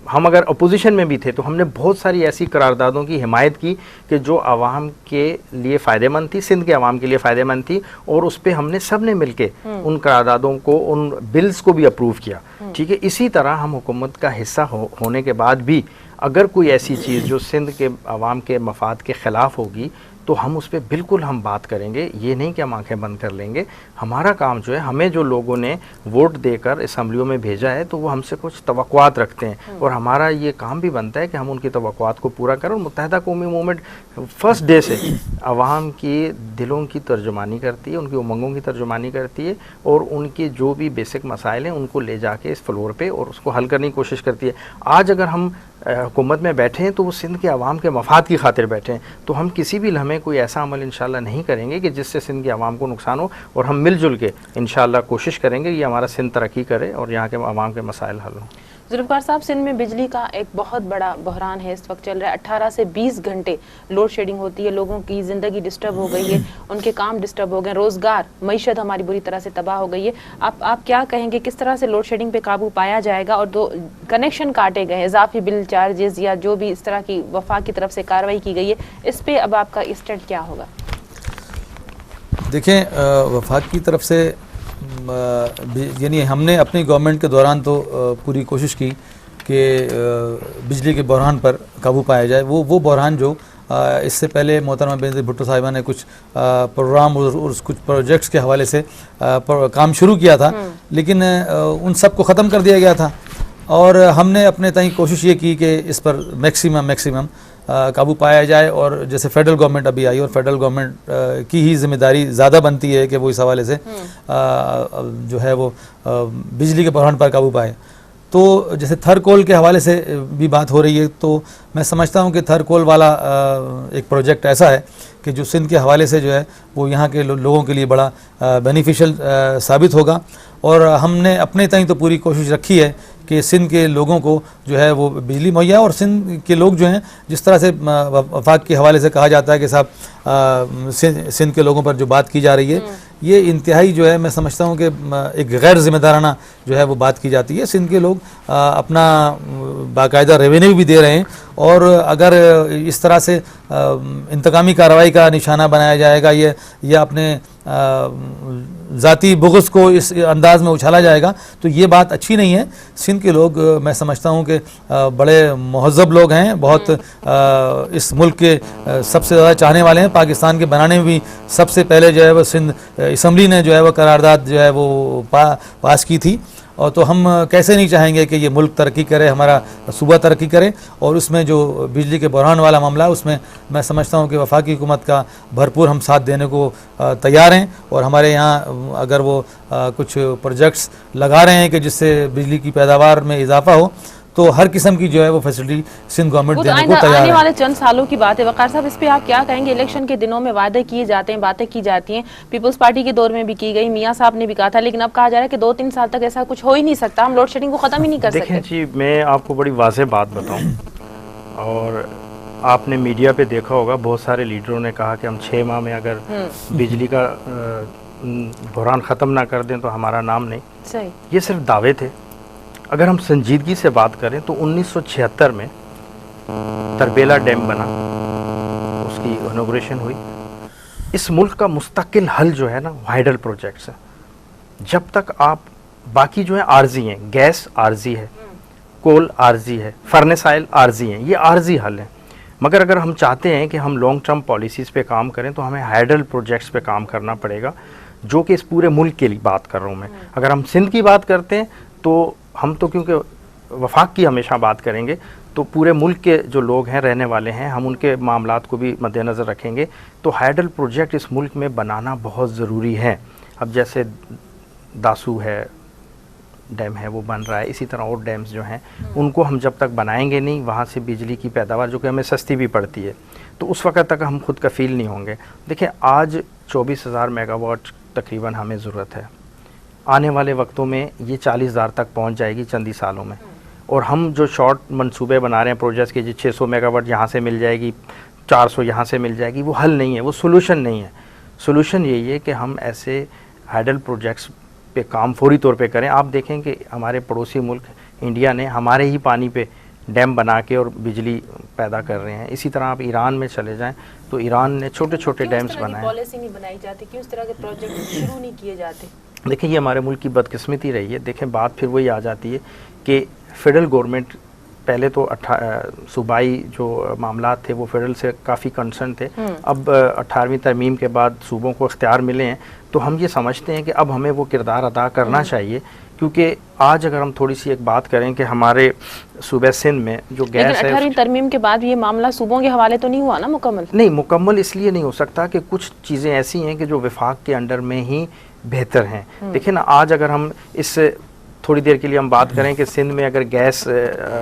हम अगर अपोजिशन में भी थे तो हमने बहुत सारी ऐसी करारदादों की हिमायत की कि जो आवाम के लिए फ़ायदेमंद थी, सिंध के आवाम के लिए फ़ायदेमंद थी, और उस पर हमने सब ने मिल के उन करारदादों को, उन बिल्स को भी अप्रूव किया। ठीक है, इसी तरह हम हुकूमत का हिस्सा होने के बाद भी अगर कोई ऐसी चीज़ जो सिंध के आवाम के मफाद के ख़िलाफ़ होगी तो हम उस पर बिल्कुल हम बात करेंगे। ये नहीं कि हम आंखें बंद कर लेंगे। हमारा काम जो है, हमें जो लोगों ने वोट देकर असम्बलियों में भेजा है तो वो हमसे कुछ तवक्कुआत रखते हैं, और हमारा ये काम भी बनता है कि हम उनकी तवक्कुआत को पूरा करें। और मुत्तहदा कौमी मूवमेंट फर्स्ट डे से आवाम के दिलों की तर्जुमानी करती है, उनकी उमंगों की तर्जुमानी करती है, और उनके जो भी बेसिक मसाइल हैं उनको ले जाके इस फ्लोर पे और उसको हल करने की कोशिश करती है। आज अगर हम हुकूमत में बैठे हैं तो वो सिंध के आवाम के मफाद की खातिर बैठे हैं, तो हम किसी भी लम्हे कोई ऐसा अमल इंशाल्लाह नहीं करेंगे कि जिससे सिंध के आवाम को नुकसान हो, और हम मिलजुल के इंशाल्लाह कोशिश करेंगे ये हमारा सिंध तरक्की करे और यहाँ के आवाम के मसाइल हल हों। जुल्फ़िकार साहब, सिंध में बिजली का एक बहुत बड़ा बहरान है, इस वक्त चल रहा है। 18 से 20 घंटे लोड शेडिंग होती है, लोगों की ज़िंदगी डिस्टर्ब हो गई है, उनके काम डिस्टर्ब हो गए, रोज़गार, मईशत हमारी बुरी तरह से तबाह हो गई है। आप क्या कहेंगे, किस तरह से लोड शेडिंग पे काबू पाया जाएगा? और दो कनेक्शन काटे गए हैं, इजाफी बिल चार्जेस या जो भी इस तरह की वफाक की तरफ से कार्रवाई की गई है, इस पर अब आपका स्टैंड क्या होगा? देखें, वफाक की तरफ से यानी हमने अपनी गवर्नमेंट के दौरान तो पूरी कोशिश की कि बिजली के बहरान पर काबू पाया जाए। वो बहरान जो इससे पहले मोहतरमा बेनज़ीर भुट्टो साहिबा ने कुछ प्रोग्राम और कुछ प्रोजेक्ट्स के हवाले से काम शुरू किया था, लेकिन उन सब को ख़त्म कर दिया गया था। और हमने अपने ताईं कोशिश ये की कि इस पर मैक्सिमम काबू पाया जाए। और जैसे फेडरल गवर्नमेंट अभी आई और फेडरल गवर्नमेंट की ही जिम्मेदारी ज़्यादा बनती है कि वो इस हवाले से जो है वो बिजली के बहरान पर काबू पाए। तो जैसे थरकोल के हवाले से भी बात हो रही है, तो मैं समझता हूँ कि थरकोल वाला एक प्रोजेक्ट ऐसा है कि जो सिंध के हवाले से जो है वो यहाँ के लोगों के लिए बड़ा बेनिफिशियल साबित होगा। और हमने अपने ताईं तो पूरी कोशिश रखी है कि सिंध के लोगों को जो है वो बिजली मुहैया, और सिंध के लोग जो हैं, जिस तरह से वफाक के हवाले से कहा जाता है कि साहब सिंध के लोगों पर जो बात की जा रही है, ये इंतहाई जो है मैं समझता हूँ कि एक गैर जिम्मेदाराना जो है वो बात की जाती है। सिंध के लोग अपना बाकायदा रेवेन्यू भी दे रहे हैं, और अगर इस तरह से इंतकामी कार्रवाई का निशाना बनाया जाएगा या अपने ज़ाती बुग़्ज़ को इस अंदाज में उछाला जाएगा तो ये बात अच्छी नहीं है। सिंध के लोग मैं समझता हूँ कि बड़े महज़्ज़ब लोग हैं, बहुत इस मुल्क के सबसे ज़्यादा चाहने वाले हैं। पाकिस्तान के बनाने में भी सबसे पहले जो है वो सिंध असम्बली ने जो है वो करारदाद जो है वो पास की थी। और तो हम कैसे नहीं चाहेंगे कि ये मुल्क तरक्की करे, हमारा सूबा तरक्की करे। और उसमें जो बिजली के बहरान वाला मामला है, उसमें मैं समझता हूँ कि वफाकी हुकूमत का भरपूर हम साथ देने को तैयार हैं। और हमारे यहाँ अगर वो कुछ प्रोजेक्ट्स लगा रहे हैं कि जिससे बिजली की पैदावार में इजाफा हो, तो हर किस्म की जो है वो फैसिलिटी सिंध गवर्नमेंट देने को तैयार है। आने वाले चंद सालों की बात है वक़ार साहब, इस पे आप क्या कहेंगे? इलेक्शन के दिनों में वादे किए जाते हैं, बातें की जाती हैं, पीपल्स पार्टी के दौर में भी की गई, मियां साहब ने भी कहा था, लेकिन अब कहा जा रहा है कि 2-3 साल तक ऐसा कुछ हो ही नहीं सकता, हम लोड शेडिंग को ख़त्म ही नहीं कर सकते। देखें जी, मैं आपको बड़ी वाज़ेह बात बताऊँ, और आपने मीडिया पे देखा होगा बहुत सारे लीडरों ने कहा कि हम 6 माह में अगर बिजली का बहरान ख़त्म ना कर दें तो हमारा नाम नहीं। सही, ये सिर्फ दावे थे। अगर हम संजीदगी से बात करें तो 1976 में तरबेला डैम बना, उसकी इनॉग्रेशन हुई। इस मुल्क का मुस्तकिल हल जो है ना, हाइडल प्रोजेक्ट्स है। जब तक आप बाकी जो है आर्जी हैं, गैस आर्जी है, कोल आर्जी है, फर्नेस ऑयल आर्जी हैं, ये आर्जी हल है। मगर अगर हम चाहते हैं कि हम लॉन्ग टर्म पॉलिसीज़ पे काम करें तो हमें हाइडल प्रोजेक्ट्स पे काम करना पड़ेगा, जो कि इस पूरे मुल्क के लिए बात कर रहा हूँ मैं। अगर हम सिंध की बात करते हैं तो हम तो क्योंकि वफाक की हमेशा बात करेंगे, तो पूरे मुल्क के जो लोग हैं, रहने वाले हैं, हम उनके मामलात को भी मद्देनज़र रखेंगे। तो हाइडल प्रोजेक्ट इस मुल्क में बनाना बहुत ज़रूरी है। अब जैसे दासू है, डैम है, वो बन रहा है, इसी तरह और डैम्स जो हैं उनको हम जब तक बनाएंगे नहीं, वहाँ से बिजली की पैदावार जो कि हमें सस्ती भी पड़ती है, तो उस वक्त तक हम खुद कफ़ील नहीं होंगे। देखिए आज 24,000 मेगावाट तकरीबन हमें ज़रूरत है, आने वाले वक्तों में ये 40,000 तक पहुँच जाएगी चंद ही सालों में। और हम जो शॉर्ट मंसूबे बना रहे हैं प्रोजेक्ट्स के, जो 600 मेगावाट यहाँ से मिल जाएगी, 400 यहाँ से मिल जाएगी, वो हल नहीं है, वो सोल्यूशन नहीं है। सोल्यूशन यही है कि हम ऐसे हाइडल प्रोजेक्ट्स पे काम फौरी तौर पे करें। आप देखें कि हमारे पड़ोसी मुल्क इंडिया ने हमारे ही पानी पे डैम बना के और बिजली पैदा कर रहे हैं। इसी तरह आप ईरान में चले जाएं तो ईरान ने छोटे छोटे डैम्स बनाए। पॉलिसी नहीं बनाई जाती, क्यों इस तरह के प्रोजेक्ट शुरू नहीं किए जाते? देखिए ये हमारे मुल्क की बदकिस्मती रही है। देखें बात फिर वही आ जाती है कि फेडरल गवर्नमेंट पहले तो सूबाई जो मामलात थे वो फेडरल से काफ़ी कंसर्न थे। अब 18वीं तरमीम के बाद सूबों को इख्तियार मिले हैं, तो हम ये समझते हैं कि अब हमें वो किरदार अदा करना चाहिए। क्योंकि आज अगर हम थोड़ी सी एक बात करें कि हमारे सूबे सिंध में जो गैस है, 18वीं तरमीम के बाद ये मामला सूबों के हवाले तो नहीं हुआ ना मुकम्मल? नहीं, मुकम्मल इसलिए नहीं हो सकता कि कुछ चीज़ें ऐसी हैं कि जो विफाक के अंडर में ही बेहतर हैं। देखिए ना, आज अगर हम इस थोड़ी देर के लिए हम बात करें कि सिंध में अगर गैस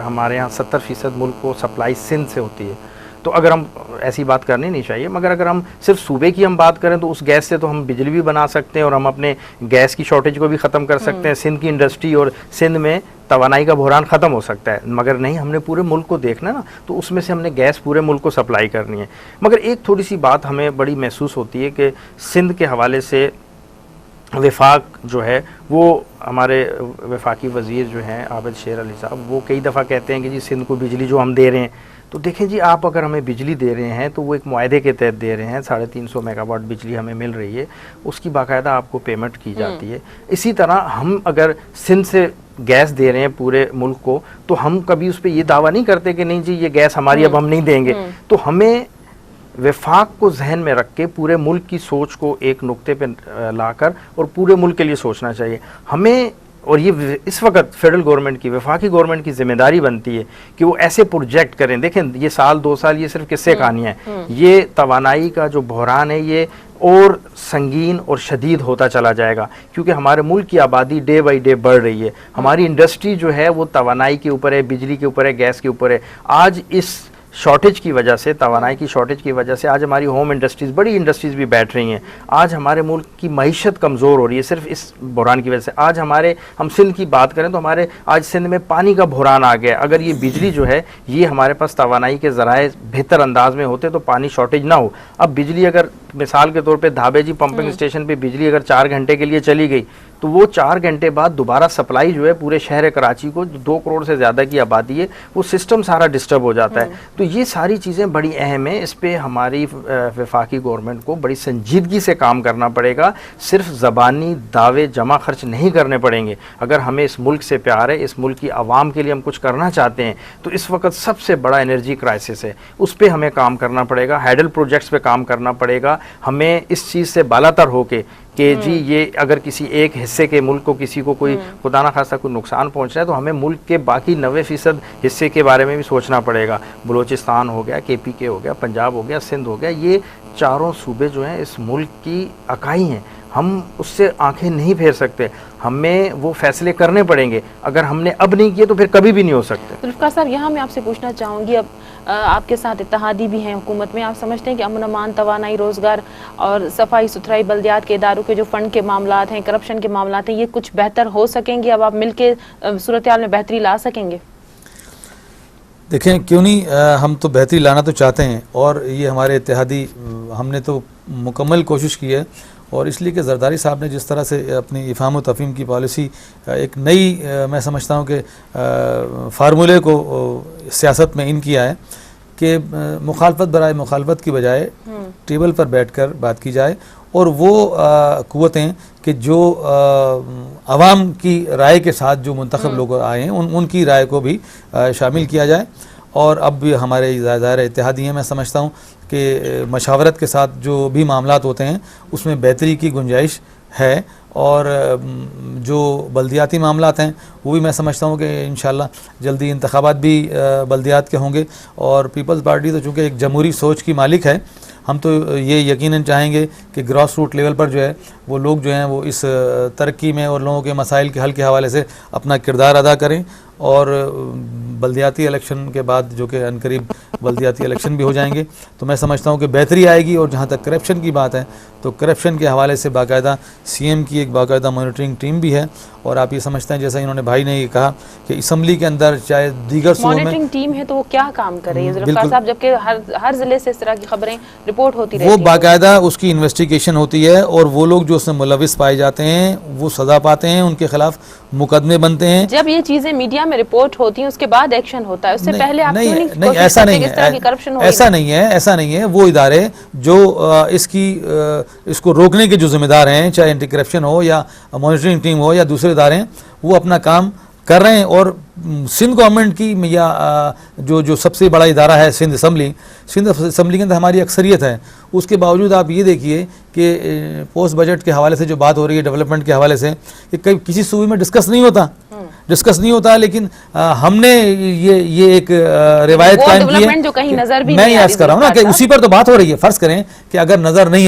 हमारे यहाँ 70% मुल्क को सप्लाई सिंध से होती है, तो अगर हम ऐसी बात करनी नहीं चाहिए, मगर अगर हम सिर्फ सूबे की हम बात करें तो उस गैस से तो हम बिजली भी बना सकते हैं और हम अपने गैस की शॉर्टेज को भी ख़त्म कर सकते हैं। सिंध की इंडस्ट्री और सिंध में तवानाई का बहरान ख़त्म हो सकता है। मगर नहीं, हमने पूरे मुल्क को देखना ना, तो उसमें से हमने गैस पूरे मुल्क को सप्लाई करनी है। मगर एक थोड़ी सी बात हमें बड़ी महसूस होती है कि सिंध के हवाले से विफाक जो है, वो हमारे वफाकी वज़ीर जो हैं आबिद शेर अली साहब, वो कई दफ़ा कहते हैं कि जी सिंध को बिजली जो हम दे रहे हैं, तो देखें जी आप अगर हमें बिजली दे रहे हैं तो वो एक मुआहदे के तहत दे रहे हैं। 350 मेगावाट बिजली हमें मिल रही है, उसकी बाकायदा आपको पेमेंट की जाती है। इसी तरह हम अगर सिंध से गैस दे रहे हैं पूरे मुल्क को, तो हम कभी उस पर ये दावा नहीं करते कि नहीं जी ये गैस हमारी अब हम नहीं देंगे। तो हमें विफाक को जहन में रख के पूरे मुल्क की सोच को एक नुक्ते पे लाकर और पूरे मुल्क के लिए सोचना चाहिए हमें। और ये इस वक्त फेडरल गवर्नमेंट की, वफाकी गवर्नमेंट की जिम्मेदारी बनती है कि वो ऐसे प्रोजेक्ट करें। देखें ये साल 2 साल ये सिर्फ किस्से कहानियाँ हैं, ये तवानाई का जो बहरान है ये और संगीन और शदीद होता चला जाएगा, क्योंकि हमारे मुल्क की आबादी डे बाई डे बढ़ रही है। हमारी इंडस्ट्री जो है वो तवानाई के ऊपर है, बिजली के ऊपर है, गैस के ऊपर है। आज इस शॉर्टेज की वजह से, तवानाई की शॉर्टेज की वजह से आज हमारी होम इंडस्ट्रीज़, बड़ी इंडस्ट्रीज़ भी बैठ रही हैं। आज हमारे मुल्क की मईशत कमज़ोर हो रही है सिर्फ इस बहरान की वजह से। आज हम सिंध की बात करें तो हमारे आज सिंध में पानी का बहरान आ गया। अगर ये बिजली जो है ये हमारे पास तवानाई के ज़राए बेहतर अंदाज में होते तो पानी शॉर्टेज ना हो। अब बिजली अगर मिसाल के तौर पे धाबे जी पंपिंग स्टेशन पे बिजली अगर 4 घंटे के लिए चली गई, तो वो 4 घंटे बाद दोबारा सप्लाई जो है पूरे शहर कराची को, 2 करोड़ से ज़्यादा की आबादी है, वो सिस्टम सारा डिस्टर्ब हो जाता है। तो ये सारी चीज़ें बड़ी अहम है। इस पे हमारी वफाकी गवर्नमेंट को बड़ी संजीदगी से काम करना पड़ेगा। सिर्फ ज़बानी दावे जमा खर्च नहीं करने पड़ेंगे। अगर हमें इस मुल्क से प्यार है, इस मुल्क की आवाम के लिए हम कुछ करना चाहते हैं, तो इस वक्त सबसे बड़ा एनर्जी क्राइसिस है, उस पर हमें काम करना पड़ेगा। हाइडल प्रोजेक्ट्स पे काम करना पड़ेगा। हमें इस चीज़ से बालातर होके कि जी ये अगर किसी एक हिस्से के मुल्क को किसी को कोई खुदा ना खास्ता कोई नुकसान पहुंच रहा है, तो हमें मुल्क के बाकी 90% हिस्से के बारे में भी सोचना पड़ेगा। बलूचिस्तान हो गया, KPK हो गया, पंजाब हो गया, सिंध हो गया, ये चारों सूबे जो हैं इस मुल्क की अकाई हैं। हम उससे आंखें नहीं फेर सकते, हमें वो फैसले करने पड़ेंगे। अगर हमने अब नहीं किए तो फिर कभी भी नहीं हो सकते। जुल्फ़िकार साहब, यहाँ मैं आपसे पूछना चाहूँगी, अब आपके साथ इत्तेहादी भी हैं हुकूमत में, आप समझते हैं कि अमन अमान, तवानाई, रोज़गार और सफाई सुथराई, बल्दियात के इदारों के जो फ़ंड के मामलात हैं, करप्शन के मामलात हैं, ये कुछ बेहतर हो सकेंगे? अब आप मिल के सूरत हाल में बेहतरी ला सकेंगे? देखें क्यों नहीं, हम तो बेहतरी लाना तो चाहते हैं, और ये हमारे इत्तेहादी हमने तो मुकम्मल कोशिश की है। और इसलिए कि जरदारी साहब ने जिस तरह से अपनी इफ़हाम व तफ़हीम की पॉलिसी एक नई, मैं समझता हूँ कि फार्मूले को सियासत में इन किया है कि मुखालफत बराए मुखालफत की बजाय टेबल पर बैठकर बात की जाए, और वो क़ुव्वतें कि जो आवाम की राय के साथ जो मुंतखब लोग आए हैं उनकी राय को भी शामिल किया जाए। और अब भी हमारे दायरा इत्तेहादी हैं। मैं समझता हूँ कि मशावरत के साथ जो भी मामलात होते हैं उसमें बेहतरी की गुंजाइश है, और जो बल्दियाती मामलात हैं वो भी मैं समझता हूँ कि इंशाल्लाह जल्दी इंतखाबात भी बल्दियात के होंगे। और पीपल्स पार्टी तो चूँकि एक जमहूरी सोच की मालिक है, हम तो ये यकीनन चाहेंगे कि ग्रास रूट लेवल पर जो है वो लोग जो हैं वो इस तरक्की में और लोगों के मसाइल के हल के हवाले से अपना किरदार अदा करें। और बल्दियाती इलेक्शन के बाद जो कि अनकरीब बल्दियाती इलेक्शन भी हो जाएंगे, तो मैं समझता हूँ कि बेहतरी आएगी। और जहाँ तक करप्शन की बात है तो करप्शन के हवाले से बाकायदा सीएम की एक बाकायदा मॉनिटरिंग टीम भी है। और आप ये समझते हैं, जैसा इन्होंने भाई ने ये कहा कि असम्बली के अंदर चाहे दीगर सूबों में मॉनिटरिंग टीम है, तो वो क्या काम कर रही है जुल्फ़िकार साहब, जबकि हर जिले से इस तरह की खबरें रिपोर्ट होती रहती वो हैं? बाकायदा उसकी इन्वेस्टिगेशन होती है, और वो लोग जो उसमें मुलविस पाए जाते हैं वो सज़ा पाते हैं, उनके खिलाफ मुकदमे बनते हैं। जब ये चीजें मीडिया में रिपोर्ट होती हैं उसके बाद एक्शन होता है, उससे पहले आप क्यों नहीं ऐसा नहीं है, ऐसा नहीं है। वो इदारे जो इसको रोकने के जो जिम्मेदार हैं, चाहे एंटी करप्शन हो या मॉनिटरिंग टीम हो या दूसरे इदारे हैं, वो अपना काम कर रहे हैं। और सिंध गवर्नमेंट की या जो सबसे बड़ा इदारा है सिंध असम्बली के अंदर हमारी अक्सरियत है, उसके बावजूद आप ये देखिए कि पोस्ट बजट के हवाले से जो बात हो रही है डेवलपमेंट के हवाले से, कि कभी किसी सूबे में डिस्कस नहीं होता, लेकिन हमने ये एक रिवायत कायम की है जो कहीं नजर भी मैं नहीं याद कर रहा हूँ ना कि उसी पर तो बात हो रही है। फर्ज करें कि अगर नजर नहीं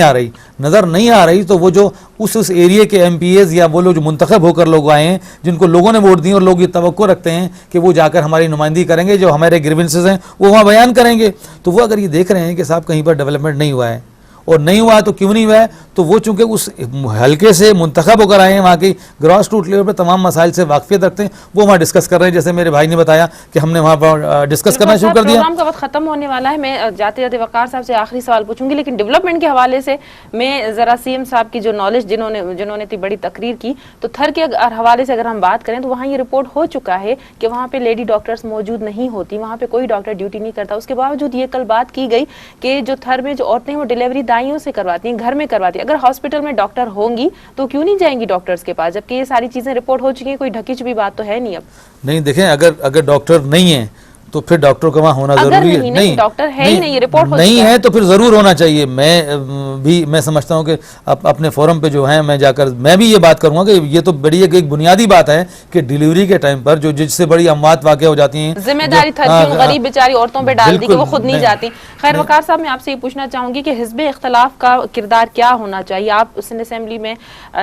आ रही तो वो जो उस एरिया के एमपीएज या वो लोग जो मुंतखब होकर लोग आए हैं, जिनको लोगों ने वोट दी और लोग ये तवक्को रखते हैं कि वो जाकर हमारी नुमाइंदगी करेंगे, जो हमारे ग्रीवेंसेस हैं वो वहाँ बयान करेंगे, तो वो अगर ये देख रहे हैं कि साहब कहीं पर डेवलपमेंट नहीं हुआ है, और नहीं हुआ है तो क्यों नहीं हुआ है, तो वो चूंकि उस हल्के से मुंतखब होकर आए हैं, वहाँ की ग्रास रूट लेवल पर तमाम मसाइल से वाकफियत रखते हैं, वो वहाँ डिस्कस कर रहे हैं। जैसे मेरे भाई ने बताया कि हमने वहाँ पर डिस्कस करना शुरू कर दिया। प्रोग्राम का वक्त खत्म होने वाला है, मैं जाते जाते वकार साहब से आखिरी सवाल पूछूंगी, लेकिन डेवलपमेंट के हवाले से मैं जरा सीएम साहब की जो नॉलेज जिन्होंने इतनी बड़ी तकरीर की, तो थर के हवाले से अगर हम बात करें तो वहाँ ये रिपोर्ट हो चुका है कि वहाँ पे लेडी डॉक्टर्स मौजूद नहीं होती, वहाँ पे कोई डॉक्टर ड्यूटी नहीं करता। उसके बावजूद ये कल बात की गई कि जो थर में जो औरतें वो डिलीवरी दाइयों से करवाती हैं, घर में करवाती है। अगर हॉस्पिटल में डॉक्टर होंगी तो क्यों नहीं जाएंगी डॉक्टर्स के पास, जबकि ये सारी चीजें रिपोर्ट हो चुकी हैं, कोई ढकी छुपी बात तो है नहीं। अब नहीं देखें, अगर डॉक्टर नहीं है तो फिर डॉक्टर का वहाँ होना जरूरी है। नहीं, डॉक्टर है ही नहीं, रिपोर्ट हो नहीं है तो फिर जरूर होना चाहिए। मैं समझता हूँ कि अपने फोरम पे जो है मैं भी ये बात करूंगा कि ये तो बड़ी एक बुनियादी बात है कि डिलीवरी के टाइम पर जो जिससे बड़ी अमवात वाक़ हो जाती हैं, जिम्मेदारी गरीब बेचारी औरतों पे डाल दी कि वो खुद नहीं जाती। खैर वकार साहब, मैं आपसे ये पूछना चाहूंगी कि हिज़्ब इख्तिलाफ का किरदार क्या होना चाहिए? आप सिंध असेंबली में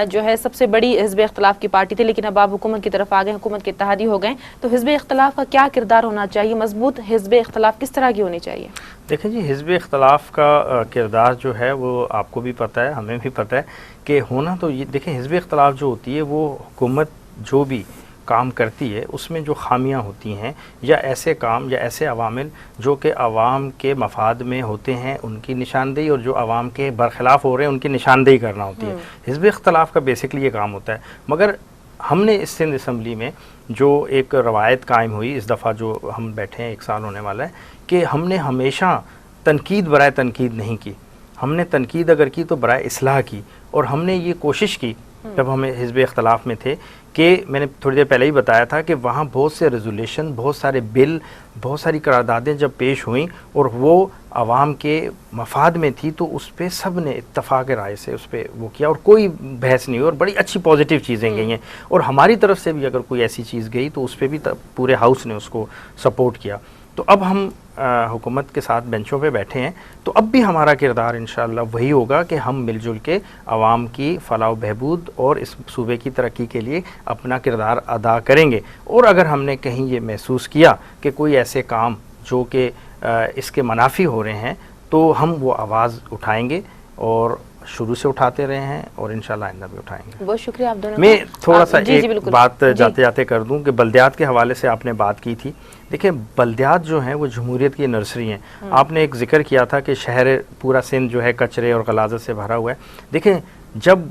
जो है सबसे बड़ी हिज़्ब इख्तिलाफ की पार्टी थी, लेकिन अब आप हुकूमत की तरफ आ गए, हुकूमत के इत्तेहादी हो गए, तो हिज़्ब इख्तिलाफ का क्या किरदार होना चाहिए? मजबूत हिज़्ब इख्तिलाफ किस तरह की होनी चाहिए? देखें जी, हिज़्ब इख्तिलाफ का किरदार जो है वो आपको भी पता है, हमें भी पता है कि होना तो ये, देखें हिज़्ब इख्तिलाफ जो होती है वो हुकूमत जो भी काम करती है उसमें जो खामियां होती हैं या ऐसे काम या ऐसे अवामिल जो कि आवाम के मफाद में होते हैं उनकी निशानदेही, और जो आवाम के बरखिलाफ़ हो रहे हैं उनकी निशानदेही करना होती है। हिज़्ब इख्तिलाफ का बेसिकली ये काम होता है। मगर हमने इस सिंध असम्बली में जो एक रवायत कायम हुई, इस दफ़ा जो हम बैठे हैं 1 साल होने वाला है, कि हमने हमेशा तनकीद बराए तनकीद नहीं की। हमने तनकीद अगर की तो बराए इस्लाह की, और हमने ये कोशिश की जब हमें हिज़्ब इख्तिलाफ में थे कि मैंने थोड़ी देर पहले ही बताया था कि वहाँ बहुत से रेजोल्यूशन, बहुत सारे बिल, बहुत सारी करारदादें जब पेश हुई और वो आवाम के मफाद में थी, तो उस पर सब ने इत्तफ़ाक़ राय से उस पर वो किया और कोई बहस नहीं हुई और बड़ी अच्छी पॉजिटिव चीज़ें गई हैं। और हमारी तरफ से भी अगर कोई ऐसी चीज़ गई तो उस पर भी पूरे हाउस ने उसको सपोर्ट किया। तो अब हम हुकूमत के साथ बेंचों पे बैठे हैं, तो अब भी हमारा किरदार इंशाअल्लाह वही होगा कि हम मिलजुल के आवाम की फलाह बहबूद और इस सूबे की तरक्की के लिए अपना किरदार अदा करेंगे। और अगर हमने कहीं ये महसूस किया कि कोई ऐसे काम जो कि इसके मुनाफी हो रहे हैं, तो हम वो आवाज़ उठाएंगे और शुरू से उठाते रहे हैं और इंशाल्लाह आइंदा भी उठाएंगे। बहुत शुक्रिया आप दोनों। मैं थोड़ा सा एक बात जाते जाते कर दूं कि बल्दियात के हवाले से आपने बात की थी। देखिए, बल्दियात जो हैं वो जमहूरियत की नर्सरी हैं। आपने एक जिक्र किया था कि शहर पूरा सिंध जो है कचरे और गलाजत से भरा हुआ है। देखें, जब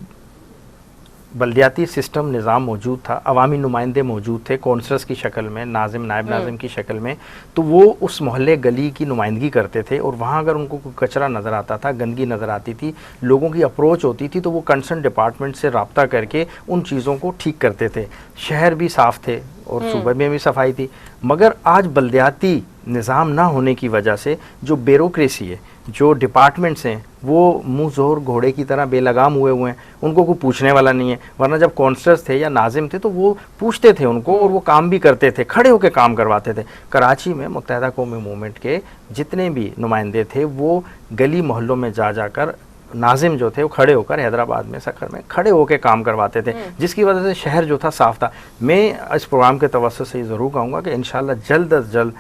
बल्दियाती सिस्टम निज़ाम मौजूद था, अवामी नुमाइंदे मौजूद थे कौंसलर्स की शक्ल में, नाजिम नायब नाजिम की शक्ल में, तो वो उस मोहल्ले गली की नुमाइंदगी करते थे और वहाँ अगर उनको कोई कचरा नज़र आता था, गंदगी नज़र आती थी, लोगों की अप्रोच होती थी, तो वो कंसर्न डिपार्टमेंट से रब्ता करके उन चीज़ों को ठीक करते थे। शहर भी साफ़ थे और सूबे में भी सफाई थी, मगर आज बल्दियाती निज़ाम ना होने की वजह से जो ब्यूरोक्रेसी है, जो डिपार्टमेंट्स हैं, वो मुंह जोर घोड़े की तरह बेलगाम हुए हैं, उनको कोई पूछने वाला नहीं है। वरना जब कौंसलर्स थे या नाजिम थे तो वो पूछते थे उनको और वो काम भी करते थे, खड़े होकर काम करवाते थे। कराची में मुत्तहिदा कौमी मूवमेंट के जितने भी नुमाइंदे थे वो गली मोहल्लों में जा जाकर नाजिम जो थे वो खड़े होकर, हैदराबाद में सखर में खड़े होकर काम करवाते थे, जिसकी वजह से शहर जो था साफ था। मैं इस प्रोग्राम के तवस्सुत से ज़रूर कहूँगा कि इंशाल्लाह जल्द अज जल्द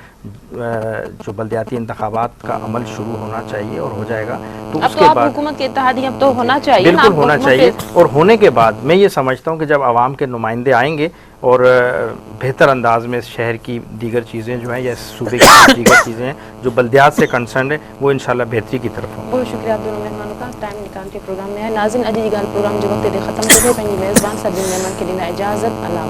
जो बल्दियाती इंतखाबात का अमल शुरू होना चाहिए और हो जाएगा तो अब उसके तो आप बाद हुकूमत के इत्तेहादी अब तो होना चाहिए ना, बिल्कुल आप होना हुकूमत चाहिए। के- और होने के बाद मैं ये समझता हूँ कि जब आवाम के नुमाइंदे आएंगे और बेहतर अंदाज में शहर की दीगर चीज़ें जो हैं या सूबे की दीगर चीज़ें हैं जो बल्दियात से कंसर्न है वो इंशाल्लाह बेहतरी की तरफ होंगी। बहुत शुक्रिया आप दोनों मेहमानों का टाइम निकाल के प्रोग्राम में है। नाज़रीन अजी जी गाल प्रोग्राम जो वक्त दे खत्म कर दे पंहिंजी मेज़बान सबिन मेमन के ॾिना इजाज़त। अल्लाह।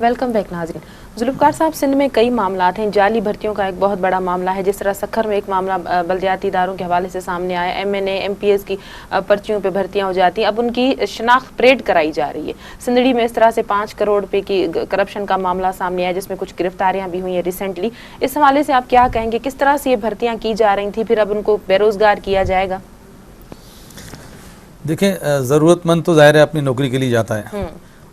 वेलकम बैक नाज़रीन। जुल्फ़कार साहब, सिंध में कई मामलात हैं। जाली भर्तियों का एक बहुत बड़ा मामला है। जिस तरह सखर में एक मामला बल्दियाती इदारों के हवाले से सामने आया, MNA MPS की पर्चियों पे भर्तियां हो जाती हैं, अब उनकी शनाख्त परेड कराई जा रही है। सिंदड़ी में इस तरह से 5 करोड़ रुपए की करप्शन का मामला सामने आया जिसमें कुछ गिरफ्तारियां भी हुई हैं रिसेंटली। इस हवाले से आप क्या कहेंगे, किस तरह से ये भर्तियाँ की जा रही थी, फिर अब उनको बेरोजगार किया जाएगा? देखें, ज़रूरतमंद तो ज़ाहिर है अपनी नौकरी के लिए जाता है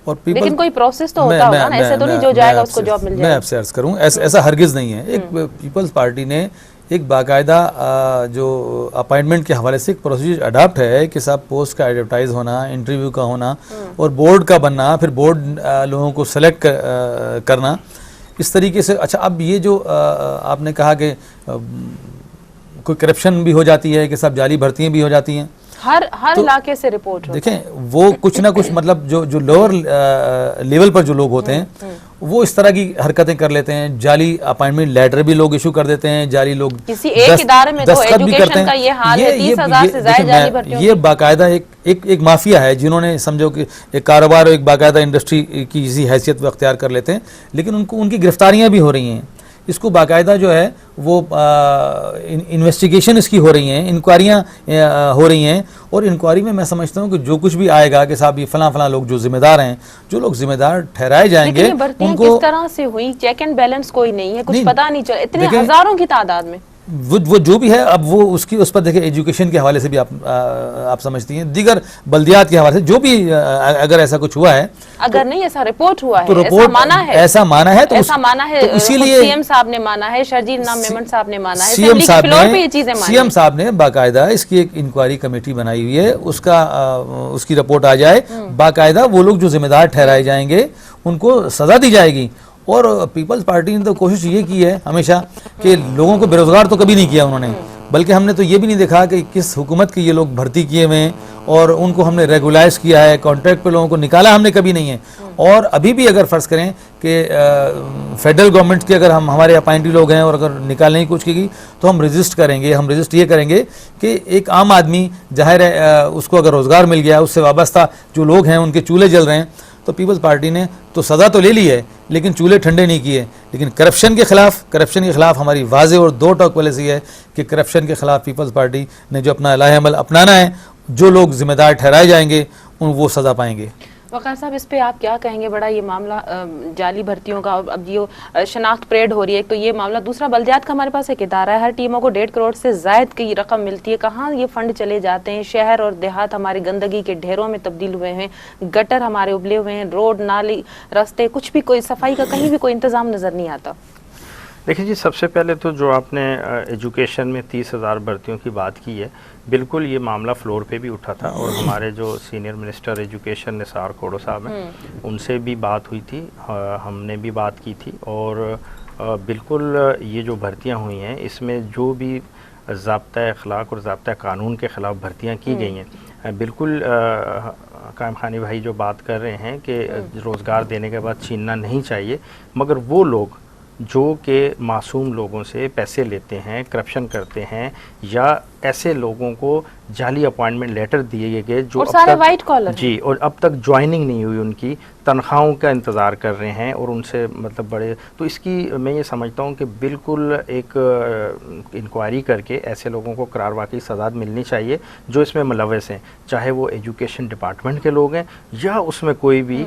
और लेकिन कोई प्रोसेस तो होता होगा ना, ऐसे तो नहीं जो जाएगा उसको जॉब मिल जाएगी। मैं आपसे अर्ज करूं, ऐसा हरगिज़ नहीं है। एक पीपल्स पार्टी ने एक बाकायदा जो अपॉइंटमेंट के हवाले से एक प्रोसीजर अडॉप्ट है कि सब पोस्ट का एडवर्टाइज होना, इंटरव्यू का होना और बोर्ड का बनना, फिर बोर्ड लोगों को सेलेक्ट करना, इस तरीके से। अच्छा, अब ये जो आपने कहा कि कोई करप्शन भी हो जाती है कि सब जाली भर्तियाँ भी हो जाती हैं, हर इलाके से रिपोर्ट होता है। देखें वो कुछ ना कुछ मतलब जो लोअर लेवल पर जो लोग होते हैं वो इस तरह की हरकतें कर लेते हैं। जाली अपॉइंटमेंट लेटर भी लोग इशू कर देते हैं, जाली लोग किसी एक इदारे में तो एजुकेशन का ये हाल है, 30,000 से ज्यादा जाली भर्तियों। ये बाकायदा एक माफिया है जिन्होंने समझो कि एक कारोबार और एक बाकायदा इंडस्ट्री की इसी हैसियत वो अख्तियार कर लेते हैं, लेकिन उनकी गिरफ्तारियां भी हो रही हैं। इसको बाकायदा जो है वो इन्वेस्टिगेशन इसकी हो रही हैं, इंक्वायरियाँ हो रही हैं, और इंक्वायरी में मैं समझता हूँ कि जो कुछ भी आएगा कि साहब ये फलां लोग जो जिम्मेदार हैं, जो लोग जिम्मेदार ठहराए जाएंगे उनको किस तरह से हुई, चेक एंड बैलेंस कोई नहीं है, कुछ पता नहीं चला, इतने हजारों की तादाद में वो जो भी है। अब वो उस पर देखिए, एजुकेशन के हवाले से भी आप समझती हैं, दीगर बल्दियात के हवाले से जो भी अगर ऐसा कुछ हुआ है, अगर नहीं ऐसा रिपोर्ट हुआ है, तो रिपोर्ट ऐसा माना है तो इसीलिए सीएम साहब ने माना है, शर्जील नाम मेमन साहब ने माना है, सीएम साहब ने बाकायदा इसकी एक इंक्वायरी कमेटी बनाई हुई है, उसकी रिपोर्ट आ जाए, बाकायदा वो लोग जो जिम्मेदार ठहराए जाएंगे उनको सजा दी जाएगी। और पीपल्स पार्टी ने तो कोशिश ये की है हमेशा कि लोगों को बेरोजगार तो कभी नहीं किया उन्होंने, बल्कि हमने तो ये भी नहीं देखा कि किस हुकूमत के ये लोग भर्ती किए हुए हैं और उनको हमने रेगुलाइज किया है, कॉन्ट्रैक्ट पे लोगों को निकाला हमने कभी नहीं है। और अभी भी अगर फ़र्ज़ करें कि फेडरल गवर्नमेंट के अगर हमारे अपॉइंटी लोग हैं और अगर निकालने की कोशिश की तो हम रजिस्ट ये करेंगे कि एक आम आदमी, जाहिर है उसको अगर रोज़गार मिल गया, उससे वाबस्ता जो लोग हैं उनके चूल्हे जल रहे हैं, तो पीपल्स पार्टी ने तो सज़ा तो ले ली है लेकिन चूल्हे ठंडे नहीं किए। लेकिन करप्शन के ख़िलाफ़ हमारी वाज़ेह और दो टोक पॉलिसी है कि करप्शन के ख़िलाफ़ पीपल्स पार्टी ने जो अपना लाहेअमल अपनाना है, जो लोग ज़िम्मेदार ठहराए जाएंगे वो सज़ा पाएंगे। वक़ार साहब, इस पे आप क्या कहेंगे? बड़ा ये मामला जाली भर्तियों का, अब ये शनाख्त परेड हो रही है, तो ये मामला दूसरा, बल्दियात का हमारे पास एक इदारा है, हर टीमों को 1.5 करोड़ से ज़ायद की रकम मिलती है, कहाँ ये फंड चले जाते हैं? शहर और देहात हमारे गंदगी के ढेरों में तब्दील हुए हैं, गटर हमारे उबले हुए हैं, रोड नाली रास्ते, कुछ भी कोई सफाई का कहीं भी कोई इंतज़ाम नज़र नहीं आता। देखिए जी, सबसे पहले तो जो आपने एजुकेशन में 30,000 भर्तियों की बात की है, बिल्कुल ये मामला फ्लोर पे भी उठा था और हमारे जो सीनियर मिनिस्टर एजुकेशन निसार खोड़ो साहब हैं, उनसे भी बात हुई थी, हमने भी बात की थी। और बिल्कुल ये जो भर्तियां हुई हैं इसमें जो भी ज़ाब्ता अखलाक और ज़ाब्ता कानून के ख़िलाफ़ भर्तियां की गई हैं, बिल्कुल कायम खानी भाई जो बात कर रहे हैं कि रोज़गार देने के बाद छीनना नहीं चाहिए, मगर वो लोग जो कि मासूम लोगों से पैसे लेते हैं, करप्शन करते हैं, या ऐसे लोगों को जाली अपॉइंटमेंट लेटर दिए गए जो और अब सारे तक वाइट कॉलर जी, और अब तक ज्वाइनिंग नहीं हुई, उनकी तनख्वाहों का इंतज़ार कर रहे हैं और उनसे मतलब बड़े, तो इसकी मैं ये समझता हूँ कि बिल्कुल एक इंक्वायरी करके ऐसे लोगों को करारवा की सज़ा मिलनी चाहिए जो इसमें मुलव्वस हैं, चाहे वो एजुकेशन डिपार्टमेंट के लोग हैं या उसमें कोई भी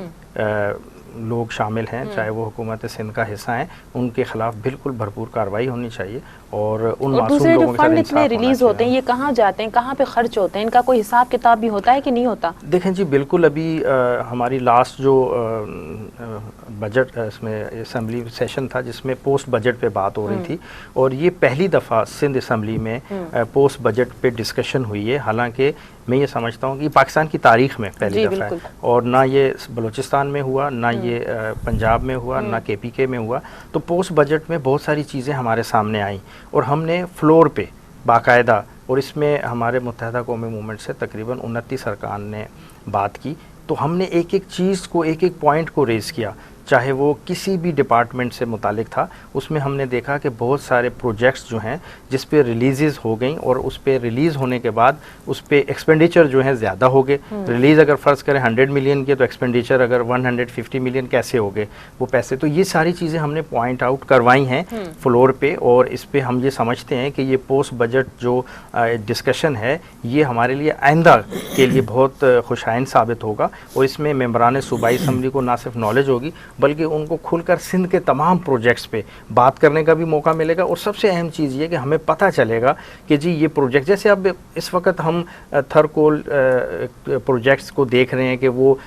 लोग शामिल हैं, चाहे वो हुकूमत सिंध का हिस्सा हैं, उनके खिलाफ बिल्कुल भरपूर कार्रवाई होनी चाहिए और उन और मासूम दूसरे जो लोगों के साथ फंड इंसाफ इतने होना रिलीज होते हैं चाहिए। ये कहाँ जाते हैं, कहाँ पे खर्च होते हैं, इनका कोई हिसाब किताब भी होता है कि नहीं होता? देखें जी, बिल्कुल अभी हमारी लास्ट जो बजट इसमें असम्बली सेशन था जिसमें पोस्ट बजट पे बात हो रही थी, और ये पहली दफ़ा सिंध असम्बली में पोस्ट बजट पे डिस्कशन हुई है। हालांकि मैं ये समझता हूँ कि पाकिस्तान की तारीख में पहली दफ़ा है, और ना ये बलूचिस्तान में हुआ, ना ये पंजाब में हुआ, ना KPK में हुआ। तो पोस्ट बजट में बहुत सारी चीज़ें हमारे सामने आई और हमने फ्लोर पे बाकायदा, और इसमें हमारे मुत्तहदा कौमी मूवमेंट से तकरीबन 29 अरकान ने बात की, तो हमने एक एक चीज़ को, एक एक पॉइंट को रेज़ किया, चाहे वो किसी भी डिपार्टमेंट से मुतालिक था। उसमें हमने देखा कि बहुत सारे प्रोजेक्ट्स जो हैं जिस पे रिलीज़ हो गई, और उस पे रिलीज़ होने के बाद उस पे एक्सपेंडिचर जो है ज़्यादा हो गए। रिलीज़ अगर फ़र्ज़ करें 100 मिलियन के, तो एक्सपेंडिचर अगर 150 मिलियन कैसे हो गए वो पैसे। तो ये सारी चीज़ें हमने पॉइंट आउट करवाई हैं फ्लोर पे, और इस पे हम ये समझते हैं कि ये पोस्ट बजट जो डिस्कशन है ये हमारे लिए आइंदा के लिए बहुत खुशाइन साबित होगा, और इसमें मेंबरान सूबाई असम्बली को ना सिर्फ नॉलेज होगी बल्कि उनको खुलकर सिंध के तमाम प्रोजेक्ट्स पे बात करने का भी मौका मिलेगा। और सबसे अहम चीज़ ये कि हमें पता चलेगा कि जी ये प्रोजेक्ट, जैसे अब इस वक्त हम थरकोल प्रोजेक्ट्स को देख रहे हैं कि वो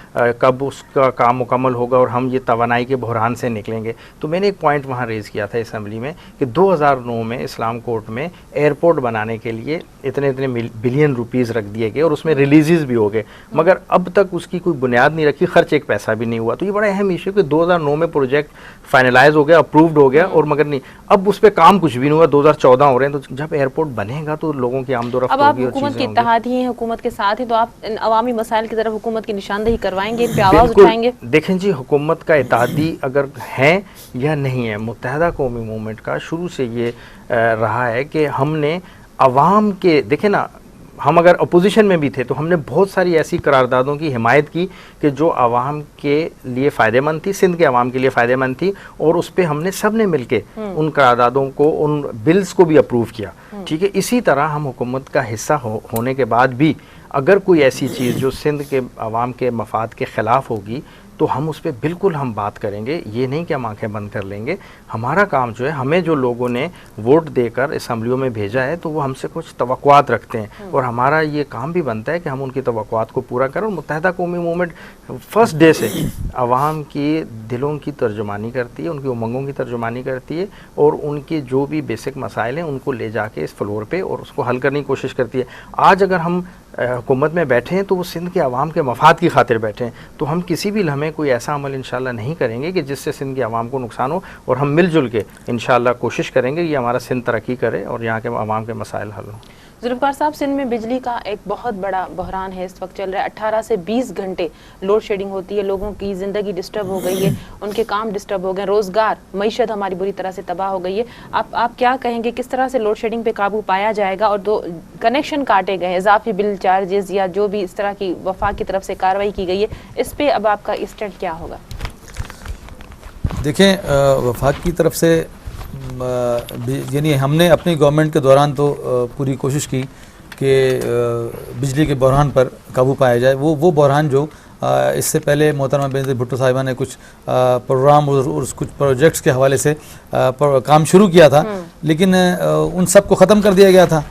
कब उसका काम मुकम्मल होगा और हम ये तवानाई के बहरान से निकलेंगे। तो मैंने एक पॉइंट वहाँ रेज़ किया था असम्बली में कि 2009 में इस्लाम कोर्ट में एयरपोर्ट बनाने के लिए इतने बिलियन रुपीज़ रख दिए गए और उसमें रिलीज़ भी हो गए, मगर अब तक उसकी कोई बुनियाद नहीं रखी, खर्च एक पैसा भी नहीं हुआ। तो ये बड़ा अहम इशू कि 2009 में प्रोजेक्ट फाइनलाइज हो गया, अप्रूव्ड हो गया, और मगर नहीं, अब उस पर काम कुछ भी नहीं हुआ। 2014 हो रहे हैं, तो जब एयरपोर्ट बनेगा तो लोगों की आमदोरफ्त होगी। अब आप हुकूमत के इत्तेहादी हैं, हुकूमत के साथ हैं, तो आप इन अवामी मसाइल की तरफ हुकूमत की निशानदेही करवाएंगे, इन पे आवाज़ उठाएंगे? देखें जी, हुकूमत का इत्तेहादी अगर है या नहीं है, मुत्तहदा कौमी मूवमेंट का शुरू से ये रहा है कि हमने अवाम के, देखें ना, हम अगर अपोजिशन में भी थे तो हमने बहुत सारी ऐसी करारदादों की हिमायत की कि जो आवाम के लिए फ़ायदेमंद थी, सिंध के आवाम के लिए फ़ायदेमंद थी, और उस पर हमने सब ने मिल के उन करारदादों को, उन बिल्स को भी अप्रूव किया। ठीक है, इसी तरह हम हुकूमत का हिस्सा होने के बाद भी अगर कोई ऐसी चीज़ जो सिंध के आवाम के मफाद के ख़िलाफ़ होगी तो हम उस पर बिल्कुल हम बात करेंगे। ये नहीं कि हम आंखें बंद कर लेंगे। हमारा काम जो है, हमें जो लोगों ने वोट देकर असम्बलियों में भेजा है तो वो हमसे कुछ तवक्कुआत रखते हैं, और हमारा ये काम भी बनता है कि हम उनकी तवक्कुआत को पूरा करें। और मुत्तहदा कौमी मूवमेंट फर्स्ट डे से आवाम की दिलों की तर्जुमानी करती है, उनकी उमंगों की तर्जुमानी करती है, और उनके जो भी बेसिक मसाइल हैं उनको ले जाके इस फ्लोर पे और उसको हल करने की कोशिश करती है। आज अगर हम हुकूमत में बैठे हैं तो वो सिंध के आवाम के मफाद की खातिर बैठे हैं, तो हम किसी भी लम्हे कोई ऐसा अमल इंशाल्लाह नहीं करेंगे कि जिससे सिंध के आवाम को नुकसान हो, और हम मिलजुल के इंशाल्लाह कोशिश करेंगे कि हमारा सिंध तरक्की करे और यहाँ के आवाम के मसाइल हल हों। जुल्फ़िकार साहब, सिंध में बिजली का एक बहुत बड़ा बहरान है, इस वक्त चल रहा है। 18 से 20 घंटे लोड शेडिंग होती है, लोगों की ज़िंदगी डिस्टर्ब हो गई है, उनके काम डिस्टर्ब हो गए, रोज़गार, मईशत हमारी बुरी तरह से तबाह हो गई है। आप क्या कहेंगे, किस तरह से लोड शेडिंग पे काबू पाया जाएगा? और दो कनेक्शन काटे गए, इजाफी बिल चार्जेस या जो भी इस तरह की वफाक की तरफ से कार्रवाई की गई है, इस पर अब आपका स्टैंड क्या होगा? देखें, वफाक की तरफ से यानी हमने अपनी गवर्नमेंट के दौरान तो पूरी कोशिश की कि बिजली के बहरान पर काबू पाया जाए। वो बहरान जो इससे पहले मोहतरमा बेनज़ीर भुट्टो साहिबा ने कुछ प्रोग्राम और कुछ प्रोजेक्ट्स के हवाले से काम शुरू किया था, लेकिन उन सब को ख़त्म कर दिया गया था।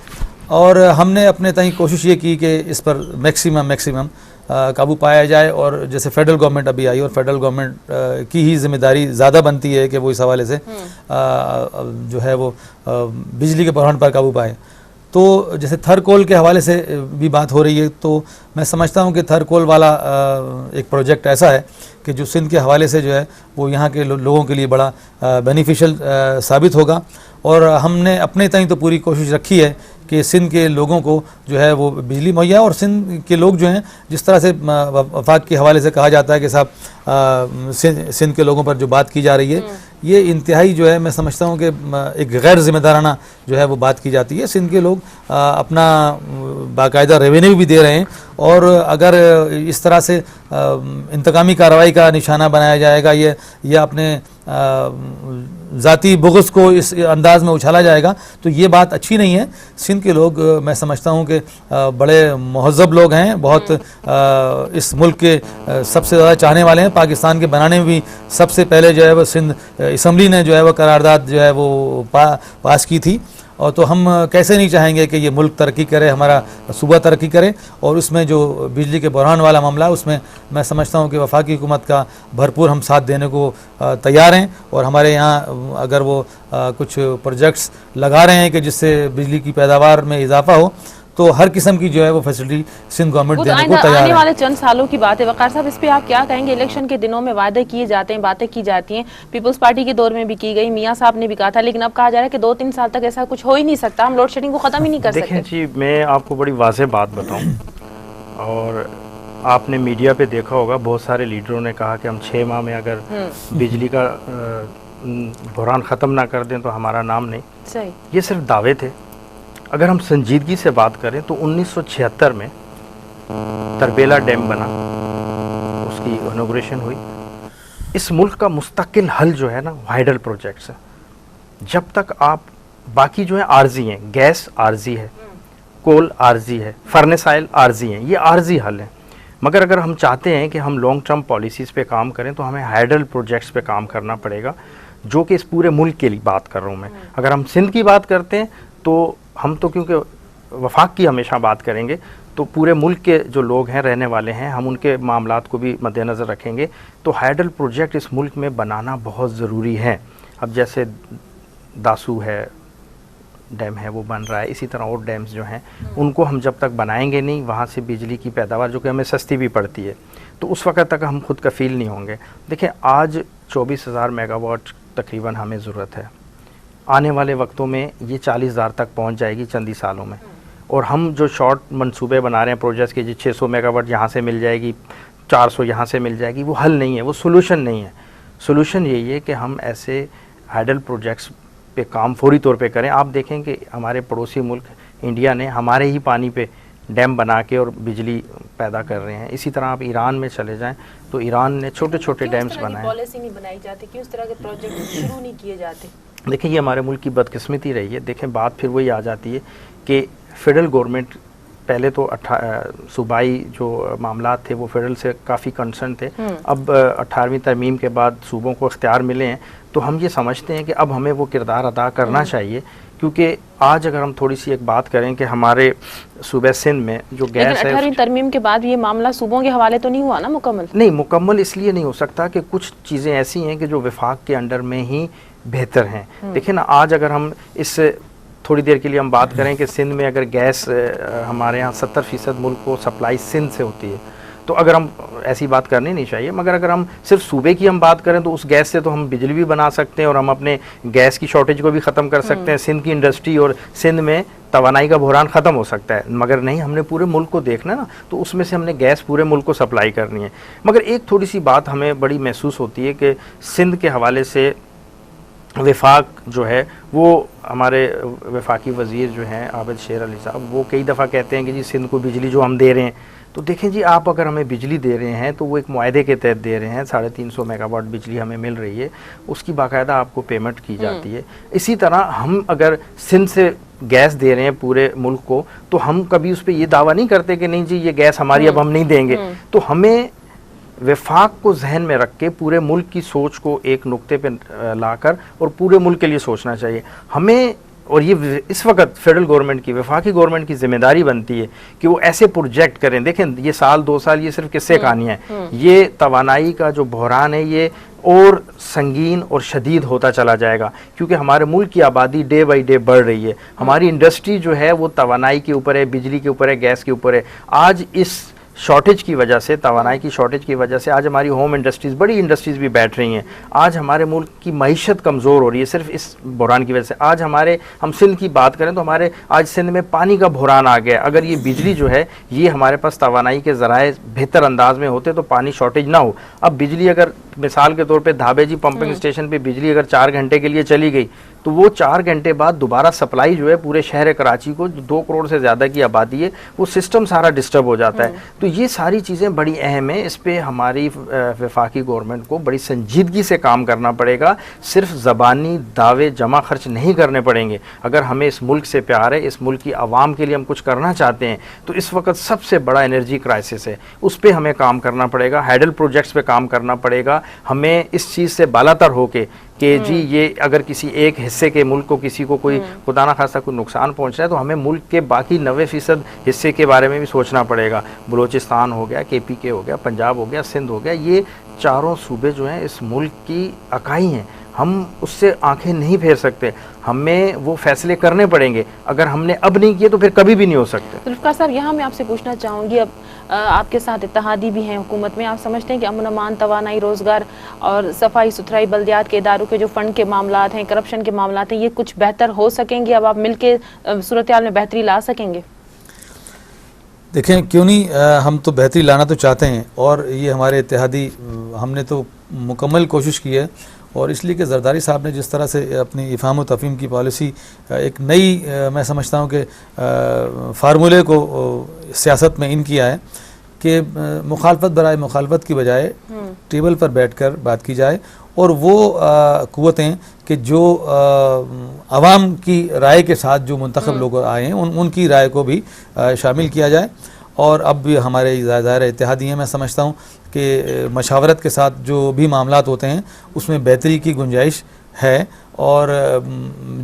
और हमने अपने तय कोशिश ये की कि इस पर मैक्सिमम काबू पाया जाए। और जैसे फेडरल गवर्नमेंट अभी आई, और फेडरल गवर्नमेंट की ही जिम्मेदारी ज़्यादा बनती है कि वो इस हवाले से जो है वो बिजली के बहरान पर काबू पाए। तो जैसे थरकोल के हवाले से भी बात हो रही है, तो मैं समझता हूँ कि थरकोल वाला एक प्रोजेक्ट ऐसा है कि जो सिंध के हवाले से जो है वो यहाँ के लोगों के लिए बड़ा बेनिफिशियल साबित होगा। और हमने अपने तय तो पूरी कोशिश रखी है कि सिंध के लोगों को जो है वो बिजली मुहैया, और सिंध के लोग जो हैं, जिस तरह से वफाक के हवाले से कहा जाता है कि साहब सिंध के लोगों पर जो बात की जा रही है, ये इंतहाई जो है मैं समझता हूँ कि एक गैर जिम्मेदाराना जो है वो बात की जाती है। सिंध के लोग अपना बाकायदा रेवेन्यू भी दे रहे हैं, और अगर इस तरह से इंतकामी कार्रवाई का निशाना बनाया जाएगा, ये अपने ज़ाती बुग़्ज़ को इस अंदाज़ में उछाला जाएगा, तो ये बात अच्छी नहीं है। सिंध के लोग मैं समझता हूँ कि बड़े महज़्ज़ब लोग हैं, बहुत इस मुल्क के सबसे ज़्यादा चाहने वाले हैं। पाकिस्तान के बनाने में भी सबसे पहले जो है वो सिंध असम्बली ने जो है वो करारदाद जो है वो पास की थी, और तो हम कैसे नहीं चाहेंगे कि ये मुल्क तरक्की करे, हमारा सूबा तरक्की करे। और उसमें जो बिजली के बहरान वाला मामला है, उसमें मैं समझता हूँ कि वफाकी हुकूमत का भरपूर हम साथ देने को तैयार हैं, और हमारे यहाँ अगर वो कुछ प्रोजेक्ट्स लगा रहे हैं कि जिससे बिजली की पैदावार में इजाफा हो, तो हर किस्म की जो है वो फैसिलिटी सिंध गवर्नमेंट देने को तैयार है। आने वाले चंद सालों की बात है। वक़ार साहब, इस पे आप क्या कहेंगे? इलेक्शन के दिनों में वादे किए जाते हैं, बातें की जाती हैं, पीपल्स पार्टी के दौर में भी की गई, मियां साहब ने भी कहा था, लेकिन अब कहा जा रहा है कि 2-3 साल तक ऐसा कुछ हो ही नहीं सकता, हम लोड शेडिंग को ख़त्म ही नहीं कर सकते। देखें जी, मैं आपको बड़ी वाज़ेह बात बताऊँ, और आपने मीडिया पे देखा होगा, बहुत सारे लीडरों ने कहा कि हम 6 माह में अगर बिजली का बहरान ख़त्म ना कर दें तो हमारा नाम नहीं। सही, ये सिर्फ दावे थे। अगर हम संजीदगी से बात करें तो 1976 में तरबेला डैम बना, उसकी इनॉग्रेशन हुई। इस मुल्क का मुस्तकिल हल जो है ना, हाइडल प्रोजेक्ट्स है। जब तक आप बाकी जो है आर्जी हैं, गैस आर्जी है, कोल आर्जी है, फर्नेस ऑयल आर्जी हैं, ये आर्जी हल हैं। मगर अगर हम चाहते हैं कि हम लॉन्ग टर्म पॉलिसीज़ पे काम करें तो हमें हाइडल प्रोजेक्ट्स पे काम करना पड़ेगा, जो कि इस पूरे मुल्क के लिए बात कर रहा हूँ मैं। अगर हम सिंध की बात करते हैं तो हम तो क्योंकि वफाक की हमेशा बात करेंगे, तो पूरे मुल्क के जो लोग हैं, रहने वाले हैं, हम उनके मामलात को भी मद्देनज़र रखेंगे। तो हाइडल प्रोजेक्ट इस मुल्क में बनाना बहुत ज़रूरी है। अब जैसे दासू है, डैम है, वो बन रहा है, इसी तरह और डैम्स जो हैं उनको हम जब तक बनाएंगे नहीं, वहाँ से बिजली की पैदावार जो कि हमें सस्ती भी पड़ती है, तो उस वक्त तक हम खुद कफ़ील नहीं होंगे। देखिए, आज 24,000 मेगावाट तकरीबन हमें ज़रूरत है। आने वाले वक्तों में ये 40,000 तक पहुंच जाएगी चंद ही सालों में। और हम जो शॉर्ट मंसूबे बना रहे हैं प्रोजेक्ट्स के, जी 600 मेगावाट यहाँ से मिल जाएगी, 400 यहाँ से मिल जाएगी, वो हल नहीं है, वो सोल्यूशन नहीं है। सोल्यूशन यही है कि हम ऐसे हाइडल प्रोजेक्ट्स पे काम फौरी तौर पे करें। आप देखें कि हमारे पड़ोसी मुल्क इंडिया ने हमारे ही पानी पे डैम बना के और बिजली पैदा कर रहे हैं। इसी तरह आप ईरान में चले जाएं तो ईरान ने छोटे छोटे डैम्स बनाए। पॉलिसी नहीं बनाई जाती, क्यों इस तरह के प्रोजेक्ट शुरू नहीं किए जाते? देखिए, ये हमारे मुल्क की बदकिस्मती रही है। देखें, बात फिर वही आ जाती है कि फेडरल गवर्नमेंट पहले तो सूबाई जो मामलात थे वो फेडरल से काफ़ी कंसर्न थे। अब 18वीं तरमीम के बाद सूबों को इख्तियार मिले हैं, तो हम ये समझते हैं कि अब हमें वो किरदार अदा करना चाहिए। क्योंकि आज अगर हम थोड़ी सी एक बात करें कि हमारे सूबे सिंध में जो गैस है, 18वीं तरमीम के बाद ये मामला सूबों के हवाले तो नहीं हुआ ना मुकम्मल? नहीं, मुकम्मल इसलिए नहीं हो सकता कि कुछ चीज़ें ऐसी हैं कि जो वफाक के अंडर में ही बेहतर हैं। देखिए ना, आज अगर हम इस थोड़ी देर के लिए हम बात करें कि सिंध में अगर गैस हमारे यहाँ 70% मुल्क को सप्लाई सिंध से होती है, तो अगर हम ऐसी बात करनी नहीं चाहिए। मगर अगर हम सिर्फ सूबे की हम बात करें तो उस गैस से तो हम बिजली भी बना सकते हैं और हम अपने गैस की शॉर्टेज को भी ख़त्म कर सकते हैं। सिंध की इंडस्ट्री और सिंध में तवानाई का बहरान ख़त्म हो सकता है। मगर नहीं, हमने पूरे मुल्क को देखना ना, तो उसमें से हमने गैस पूरे मुल्क को सप्लाई करनी है। मगर एक थोड़ी सी बात हमें बड़ी महसूस होती है कि सिंध के हवाले से वफाक जो है, वो हमारे वफाकी वज़ीर जो हैं आबिद शेर अली साहब, वो कई दफ़ा कहते हैं कि जी सिंध को बिजली जो हम दे रहे हैं, तो देखें जी, आप अगर हमें बिजली दे रहे हैं तो वो एक मुआहदे के तहत दे रहे हैं। 350 मेगावाट बिजली हमें मिल रही है, उसकी बाकायदा आपको पेमेंट की जाती है। इसी तरह हम अगर सिंध से गैस दे रहे हैं पूरे मुल्क को, तो हम कभी उस पर ये दावा नहीं करते कि नहीं जी ये गैस हमारी अब हम नहीं देंगे। तो हमें वफाक को जहन में रख के पूरे मुल्क की सोच को एक नुक्ते पे लाकर और पूरे मुल्क के लिए सोचना चाहिए हमें। और ये इस वक्त फेडरल गवर्नमेंट की, वफाकी गवर्नमेंट की जिम्मेदारी बनती है कि वो ऐसे प्रोजेक्ट करें। देखें, ये साल 2 साल ये सिर्फ किस्से कहानियाँ हैं। ये तवानाई का जो बहरान है ये और संगीन और शदीद होता चला जाएगा, क्योंकि हमारे मुल्क की आबादी डे बाई डे बढ़ रही है। हमारी इंडस्ट्री जो है वो तवानाई के ऊपर है, बिजली के ऊपर है, गैस के ऊपर है। आज इस शॉर्टेज की वजह से, तवानाई की शॉर्टेज की वजह से आज हमारी होम इंडस्ट्रीज़, बड़ी इंडस्ट्रीज़ भी बैठ रही हैं। आज हमारे मुल्क की मईशत कमज़ोर हो रही है सिर्फ इस बहरान की वजह से। आज हम सिंध की बात करें तो हमारे आज सिंध में पानी का बहरान आ गया। अगर ये बिजली जो है ये हमारे पास तवानाई के ज़राए बेहतर अंदाज में होते तो पानी शॉर्टेज ना हो। अब बिजली अगर मिसाल के तौर पे धाबेजी पंपिंग स्टेशन पे बिजली अगर 4 घंटे के लिए चली गई तो वो 4 घंटे बाद दोबारा सप्लाई जो है पूरे शहर कराची को, जो 2 करोड़ से ज़्यादा की आबादी है, वो सिस्टम सारा डिस्टर्ब हो जाता है। तो ये सारी चीज़ें बड़ी अहम है। इस पे हमारी वफाकी गवर्नमेंट को बड़ी संजीदगी से काम करना पड़ेगा। सिर्फ ज़बानी दावे जमा खर्च नहीं करने पड़ेंगे। अगर हमें इस मुल्क से प्यार है, इस मुल्क की आवाम के लिए हम कुछ करना चाहते हैं, तो इस वक्त सबसे बड़ा एनर्जी क्राइसिस है, उस पर हमें काम करना पड़ेगा। हैडल प्रोजेक्ट्स पे काम करना पड़ेगा। हमें इस चीज़ से बालातर होके कि जी ये अगर किसी एक हिस्से के मुल्क को, किसी को कोई खुदा ना खास्ता कोई नुकसान पहुंच रहा है, तो हमें मुल्क के बाकी 90% हिस्से के बारे में भी सोचना पड़ेगा। बलूचिस्तान हो गया, KPK हो गया, पंजाब हो गया, सिंध हो गया, ये चारों सूबे जो हैं इस मुल्क की अकाई हैं। हम उससे आंखें नहीं फेर सकते। हमें वो फैसले करने पड़ेंगे। अगर हमने अब नहीं किए तो फिर कभी भी नहीं हो सकते। जुल्फ़िकार साहब, यहाँ मैं आपसे पूछना चाहूँगी, अब आपके साथ इत्तेहादी भी हैं हुकूमत में, आप समझते हैं कि अमन अमान, तवानाई, रोज़गार और सफाई सुथराई, बल्दियात के इदारों के जो फ़ंड के मामलात हैं, करप्शन के मामलात हैं, ये कुछ बेहतर हो सकेंगे? अब आप मिल के सूरत हाल में बेहतरी ला सकेंगे? देखें, क्यों नहीं, हम तो बेहतरी लाना तो चाहते हैं और ये हमारे इत्तेहादी, हमने तो मुकम्मल कोशिश की है। और इसलिए कि जरदारी साहब ने जिस तरह से अपनी इफ़ाम व तफ़हीम की पॉलिसी, एक नई मैं समझता हूँ कि फार्मूले को सियासत में इन किया है कि मुखालफत बराए मुखालफत की बजाय टेबल पर बैठकर बात की जाए और वो क़ुव्वतें कि जो आवाम की राय के साथ जो मुंतखब लोग आए हैं उनकी राय को भी शामिल किया जाए। और अब भी हमारे ज़ाहिर इत्तेहादी हैं, मैं समझता हूँ कि मशावरत के साथ जो भी मामलात होते हैं उसमें बेहतरी की गुंजाइश है। और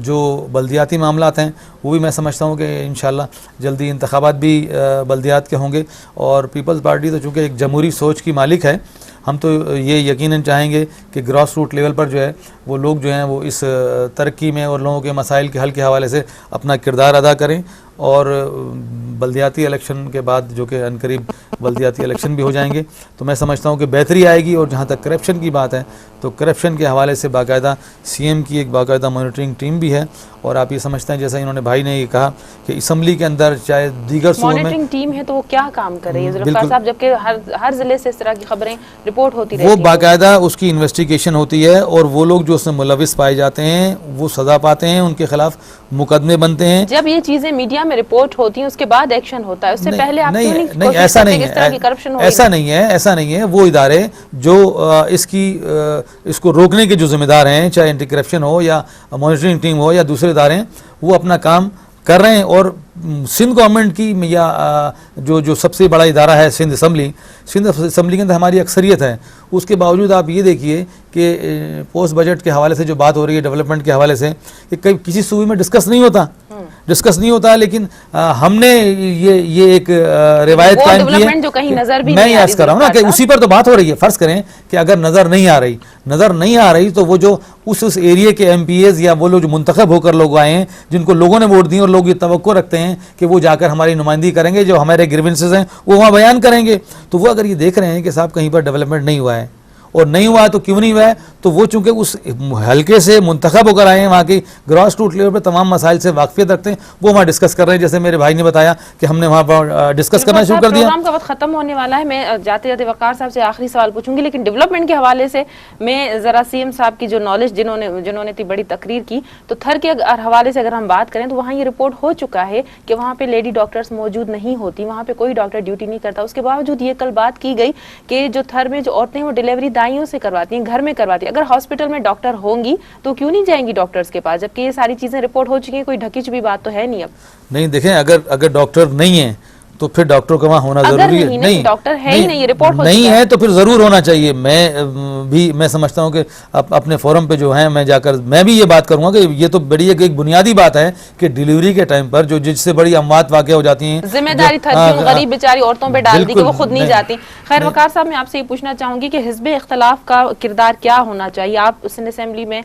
जो बल्दियाती मामलात हैं वो भी मैं समझता हूँ कि इंशाल्लाह जल्दी इंतखाबात भी बल्दियात के होंगे। और पीपल्स पार्टी तो चूँकि एक जमहूरी सोच की मालिक है, हम तो ये यकीनन चाहेंगे कि ग्रास रूट लेवल पर जो है वो लोग जो हैं वो इस तरक्की में और लोगों के मसाइल के हल के हवाले से अपना किरदार अदा करें। और बल्दियाती इलेक्शन के बाद जो कि अनकरीब बल्दियाती इलेक्शन भी हो जाएंगे तो मैं समझता हूँ कि बेहतरी आएगी। और जहाँ तक करप्शन की बात है तो करप्शन के हवाले से बाकायदा CM की एक बाकायदा मॉनिटरिंग टीम भी है। और आप ये समझते हैं, जैसा इन्होंने भाई ने ये कहा कि असम्बली के अंदर चाहे दीगर सूबों में मॉनिटरिंग टीम है तो वो क्या काम कर रही है जुल्फ़िकार साहब, जबकि हर ज़िले से इस तरह की खबरें रिपोर्ट होती रहती हैं? वो बाकायदा उसकी इन्वेस्टिगेशन होती है और वो लोग जो उसमें मुलविस पाए जाते हैं वो सज़ा पाते हैं, उनके खिलाफ मुकदमे बनते हैं। जब ये चीज़ें मीडिया में रिपोर्ट होती हैं उसके बाद एक्शन होता है, उससे पहले आप क्यों नहीं नहीं, ऐसा नहीं है, ऐसा नहीं है। वो इदारे जो इसको रोकने के जो जिम्मेदार हैं, चाहे एंटी करप्शन हो या मॉनिटरिंग टीम हो या दूसरे इदारे हैं, वो अपना काम कर रहे हैं। और सिंध गवर्नमेंट की या जो सबसे बड़ा इदारा है सिंध असम्बली के अंदर हमारी अक्सरियत है, उसके बावजूद आप ये देखिए कि पोस्ट बजट के हवाले से जो बात हो रही है डेवलपमेंट के हवाले से, कि कहीं किसी सूबे में डिस्कस नहीं होता। लेकिन हमने ये एक रिवायत कायम की है जो कहीं नजर भी मैं याद कर रहा हूँ ना कि उसी पर तो बात हो रही है। फर्ज करें कि अगर नजर नहीं आ रही तो वो जो उस एरिया के MPs या वो लोग जो मुंतखब होकर लोग आए हैं, जिनको लोगों ने वोट दी और लोग ये तवक्को रखते हैं कि वो जाकर हमारी नुमाइंदगी करेंगे, जो हमारे ग्रीवेंसेस हैं वो वहाँ बयान करेंगे, तो वो अगर ये देख रहे हैं कि साहब कहीं पर डेवलपमेंट नहीं हुआ है और नहीं हुआ है तो क्यों नहीं हुआ है, तो वो चूंकि उस हल्के से मुंतखब होकर आए हैं, वहाँ की ग्रास रूट लेवल पर तमाम मसाइल से वाकफियत रखते हैं, वो वहाँ डिस्कस कर रहे हैं। जैसे मेरे भाई ने बताया कि हमने वहाँ पर डिस्कस करना शुरू कर दिया। प्रोग्राम का वक्त खत्म होने वाला है। मैं जाते जाते वक़ार साहब से आखिरी सवाल पूछूंगी, लेकिन डेवलपमेंट के हवाले से मैं ज़रा CM साहब की जो नॉलेज, जिन्होंने इतनी बड़ी तकरीर की, तो थर के हवाले से अगर हम बात करें तो वहाँ ये रिपोर्ट हो चुका है कि वहाँ पे लेडी डॉक्टर्स मौजूद नहीं होती, वहाँ पे कोई डॉक्टर ड्यूटी नहीं करता। उसके बावजूद ये कल बात की गई कि जो थर में जो औरतें वो डिलीवरी दाइयों से करवाती हैं, घर में करवाती है। अगर हॉस्पिटल में डॉक्टर होंगी तो क्यों नहीं जाएंगी डॉक्टर्स के पास, जबकि ये सारी चीजें रिपोर्ट हो चुकी हैं, कोई ढकी छुपी बात तो है नहीं। अब नहीं देखें, अगर डॉक्टर नहीं है तो फिर डॉक्टर का वहाँ होना जरूरी है। नहीं, डॉक्टर है ही नहीं, रिपोर्ट नहीं है तो फिर जरूर होना चाहिए। मैं समझता हूँ कि अपने फोरम पे जो है मैं भी ये बात करूंगा कि ये तो बड़ी एक बुनियादी बात है कि डिलीवरी के टाइम पर जो जिससे बड़ी अमवात वाक़ हो जाती हैं, जिम्मेदारी गरीब बेचारी औरतों पर डाल दी कि वो खुद नहीं जाती। खैर वक़ार साहब, मैं आपसे ये पूछना चाहूंगी कि हिज़्ब इख्तिलाफ का किरदार क्या होना चाहिए? आप सिंध असेंबली में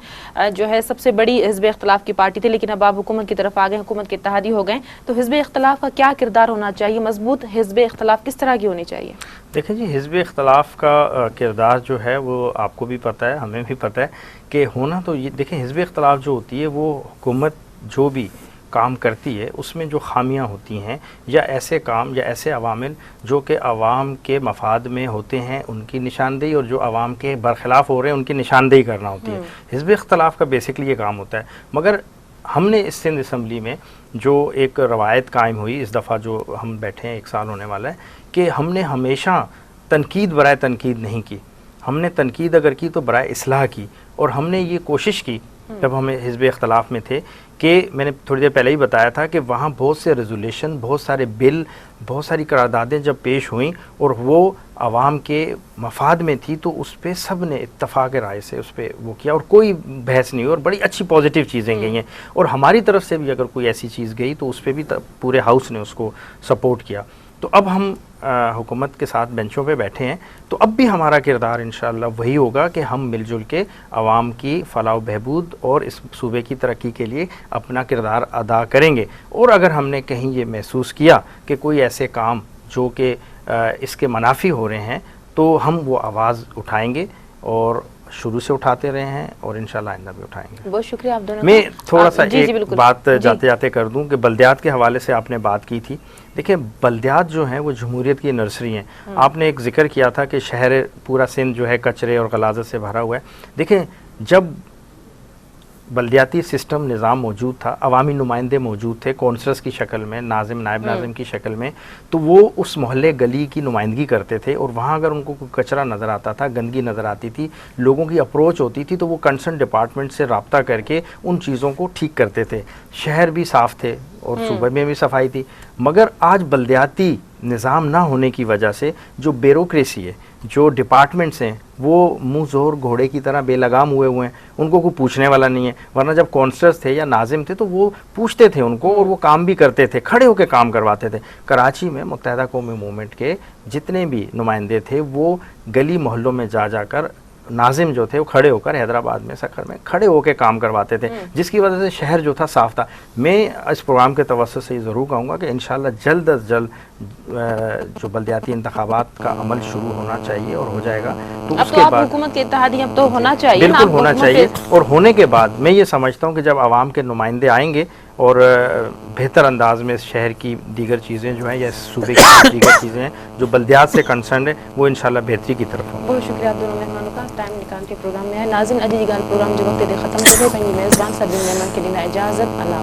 जो है सबसे बड़ी हिज़्ब इख्तिलाफ की पार्टी थी, लेकिन अब आप हुकूमत की तरफ आ गए, हुकूमत के इत्तेहादी हो गए, तो हिज़्ब इख्तिलाफ का क्या किरदार होना चाहिए? मजबूत हिज़्ब इख्तलाफ किस तरह की होनी चाहिए? देखें जी, हिज़्ब इख्तलाफ का किरदार जो है वो आपको भी पता है, हमें भी पता है कि होना तो ये, देखें हिज़्ब इख्तलाफ जो होती है वो हुकूमत जो भी काम करती है उसमें जो खामियां होती हैं या ऐसे काम या ऐसे अवामिल जो कि अवाम के मफाद में होते हैं उनकी निशानदेही, और जो अवाम के बरखिलाफ़ हो रहे हैं उनकी निशानदेही करना होती है। हिज़्ब इख्तलाफ का बेसिकली ये काम होता है। मगर हमने इस सिंध असम्बली में जो एक रवायत कायम हुई, इस दफ़ा जो हम बैठे हैं 1 साल होने वाला है, कि हमने हमेशा तनकीद बराए तनकीद नहीं की। हमने तनकीद अगर की तो बराए इस्लाह की, और हमने ये कोशिश की जब हमें हिज़्ब इख्तलाफ में थे कि मैंने थोड़ी देर पहले ही बताया था कि वहाँ बहुत से रेजोल्यूशन, बहुत सारे बिल, बहुत सारी करारदादें जब पेश हुई और वो आवाम के मफाद में थी, तो उस पर सब ने इत्तफ़ाक़ राय से उस पर वो किया और कोई बहस नहीं हुई और बड़ी अच्छी पॉजिटिव चीज़ें गई हैं। और हमारी तरफ से भी अगर कोई ऐसी चीज़ गई तो उस पर भी पूरे हाउस ने उसको सपोर्ट किया। तो अब हम हुकूमत के साथ बेंचों पे बैठे हैं, तो अब भी हमारा किरदार इंशाअल्लाह वही होगा कि हम मिलजुल के आवाम की फ़लाह बहबूद और इस सूबे की तरक्की के लिए अपना किरदार अदा करेंगे। और अगर हमने कहीं ये महसूस किया कि कोई ऐसे काम जो कि इसके मुनाफी हो रहे हैं, तो हम वो आवाज़ उठाएंगे और शुरू से उठाते रहे हैं और इंशाल्लाह आइंदा भी उठाएंगे। बहुत शुक्रिया आप दोनों। मैं थोड़ा सा जी, एक बात जाते जाते कर दूं कि बल्दियात के हवाले से आपने बात की थी। देखिए, बल्दियात जो हैं वो जमहूरियत की नर्सरी हैं। आपने एक जिक्र किया था कि शहर पूरा सिंध जो है कचरे और गलाजत से भरा हुआ है। देखें, जब बल्दियाती सिस्टम निज़ाम मौजूद था, अवामी नुमाइंदे मौजूद थे कौंसलर्स की शक्ल में, नाजिम नायब नाजिम की शक्ल में, तो वो उस मोहल्ले गली की नुमाइंदगी करते थे और वहाँ अगर उनको कोई कचरा नज़र आता था, गंदगी नज़र आती थी, लोगों की अप्रोच होती थी, तो वो कंसर्न डिपार्टमेंट से रब्ता करके उन चीज़ों को ठीक करते थे। शहर भी साफ़ थे और सूबे में भी सफाई थी। मगर आज बल्दियाती निज़ाम ना होने की वजह से जो ब्यूरोक्रेसी है, जो डिपार्टमेंट्स हैं, वो मुँह ज़ोर घोड़े की तरह बेलगाम हुए हैं। उनको कोई पूछने वाला नहीं है। वरना जब कौंसलर्स थे या नाजिम थे तो वो पूछते थे उनको और वो काम भी करते थे, खड़े होकर काम करवाते थे। कराची में मुत्तहिदा कौमी मूवमेंट के जितने भी नुमाइंदे थे वो गली मोहल्लों में जा जाकर नाजिम जो थे वो खड़े होकर, हैदराबाद में सखर में खड़े होकर काम करवाते थे, जिसकी वजह से शहर जो था साफ था। मैं इस प्रोग्राम के तवस्सुत से ज़रूर कहूँगा कि इंशाअल्लाह जल्द अज जल्द जो बल्दियाती इंतखाबात का अमल शुरू होना चाहिए और हो जाएगा। तो उसके बाद हुकूमत के इत्तेहादी अब तो होना चाहिए, बिल्कुल होना चाहिए। और होने के बाद मैं ये समझता हूँ कि जब आवाम के नुमाइंदे आएंगे और बेहतर अंदाज में शहर की दीगर चीज़ें जो हैं या सूबे की दीगर चीज़ें हैं जो बल्दियात से कंसर्न है, वो इंशाल्लाह बेहतरी की तरफ होंगे। बहुत शुक्रिया आप दोनों मेहमानों का टाइम निकाल के प्रोग्राम में है। नाज़रीन, अजी जी गाल प्रोग्राम जो वक्त दे ख़त्म हो गए। मेज़बान सबिन मेमन के दिन इजाज़त। अल्लाह।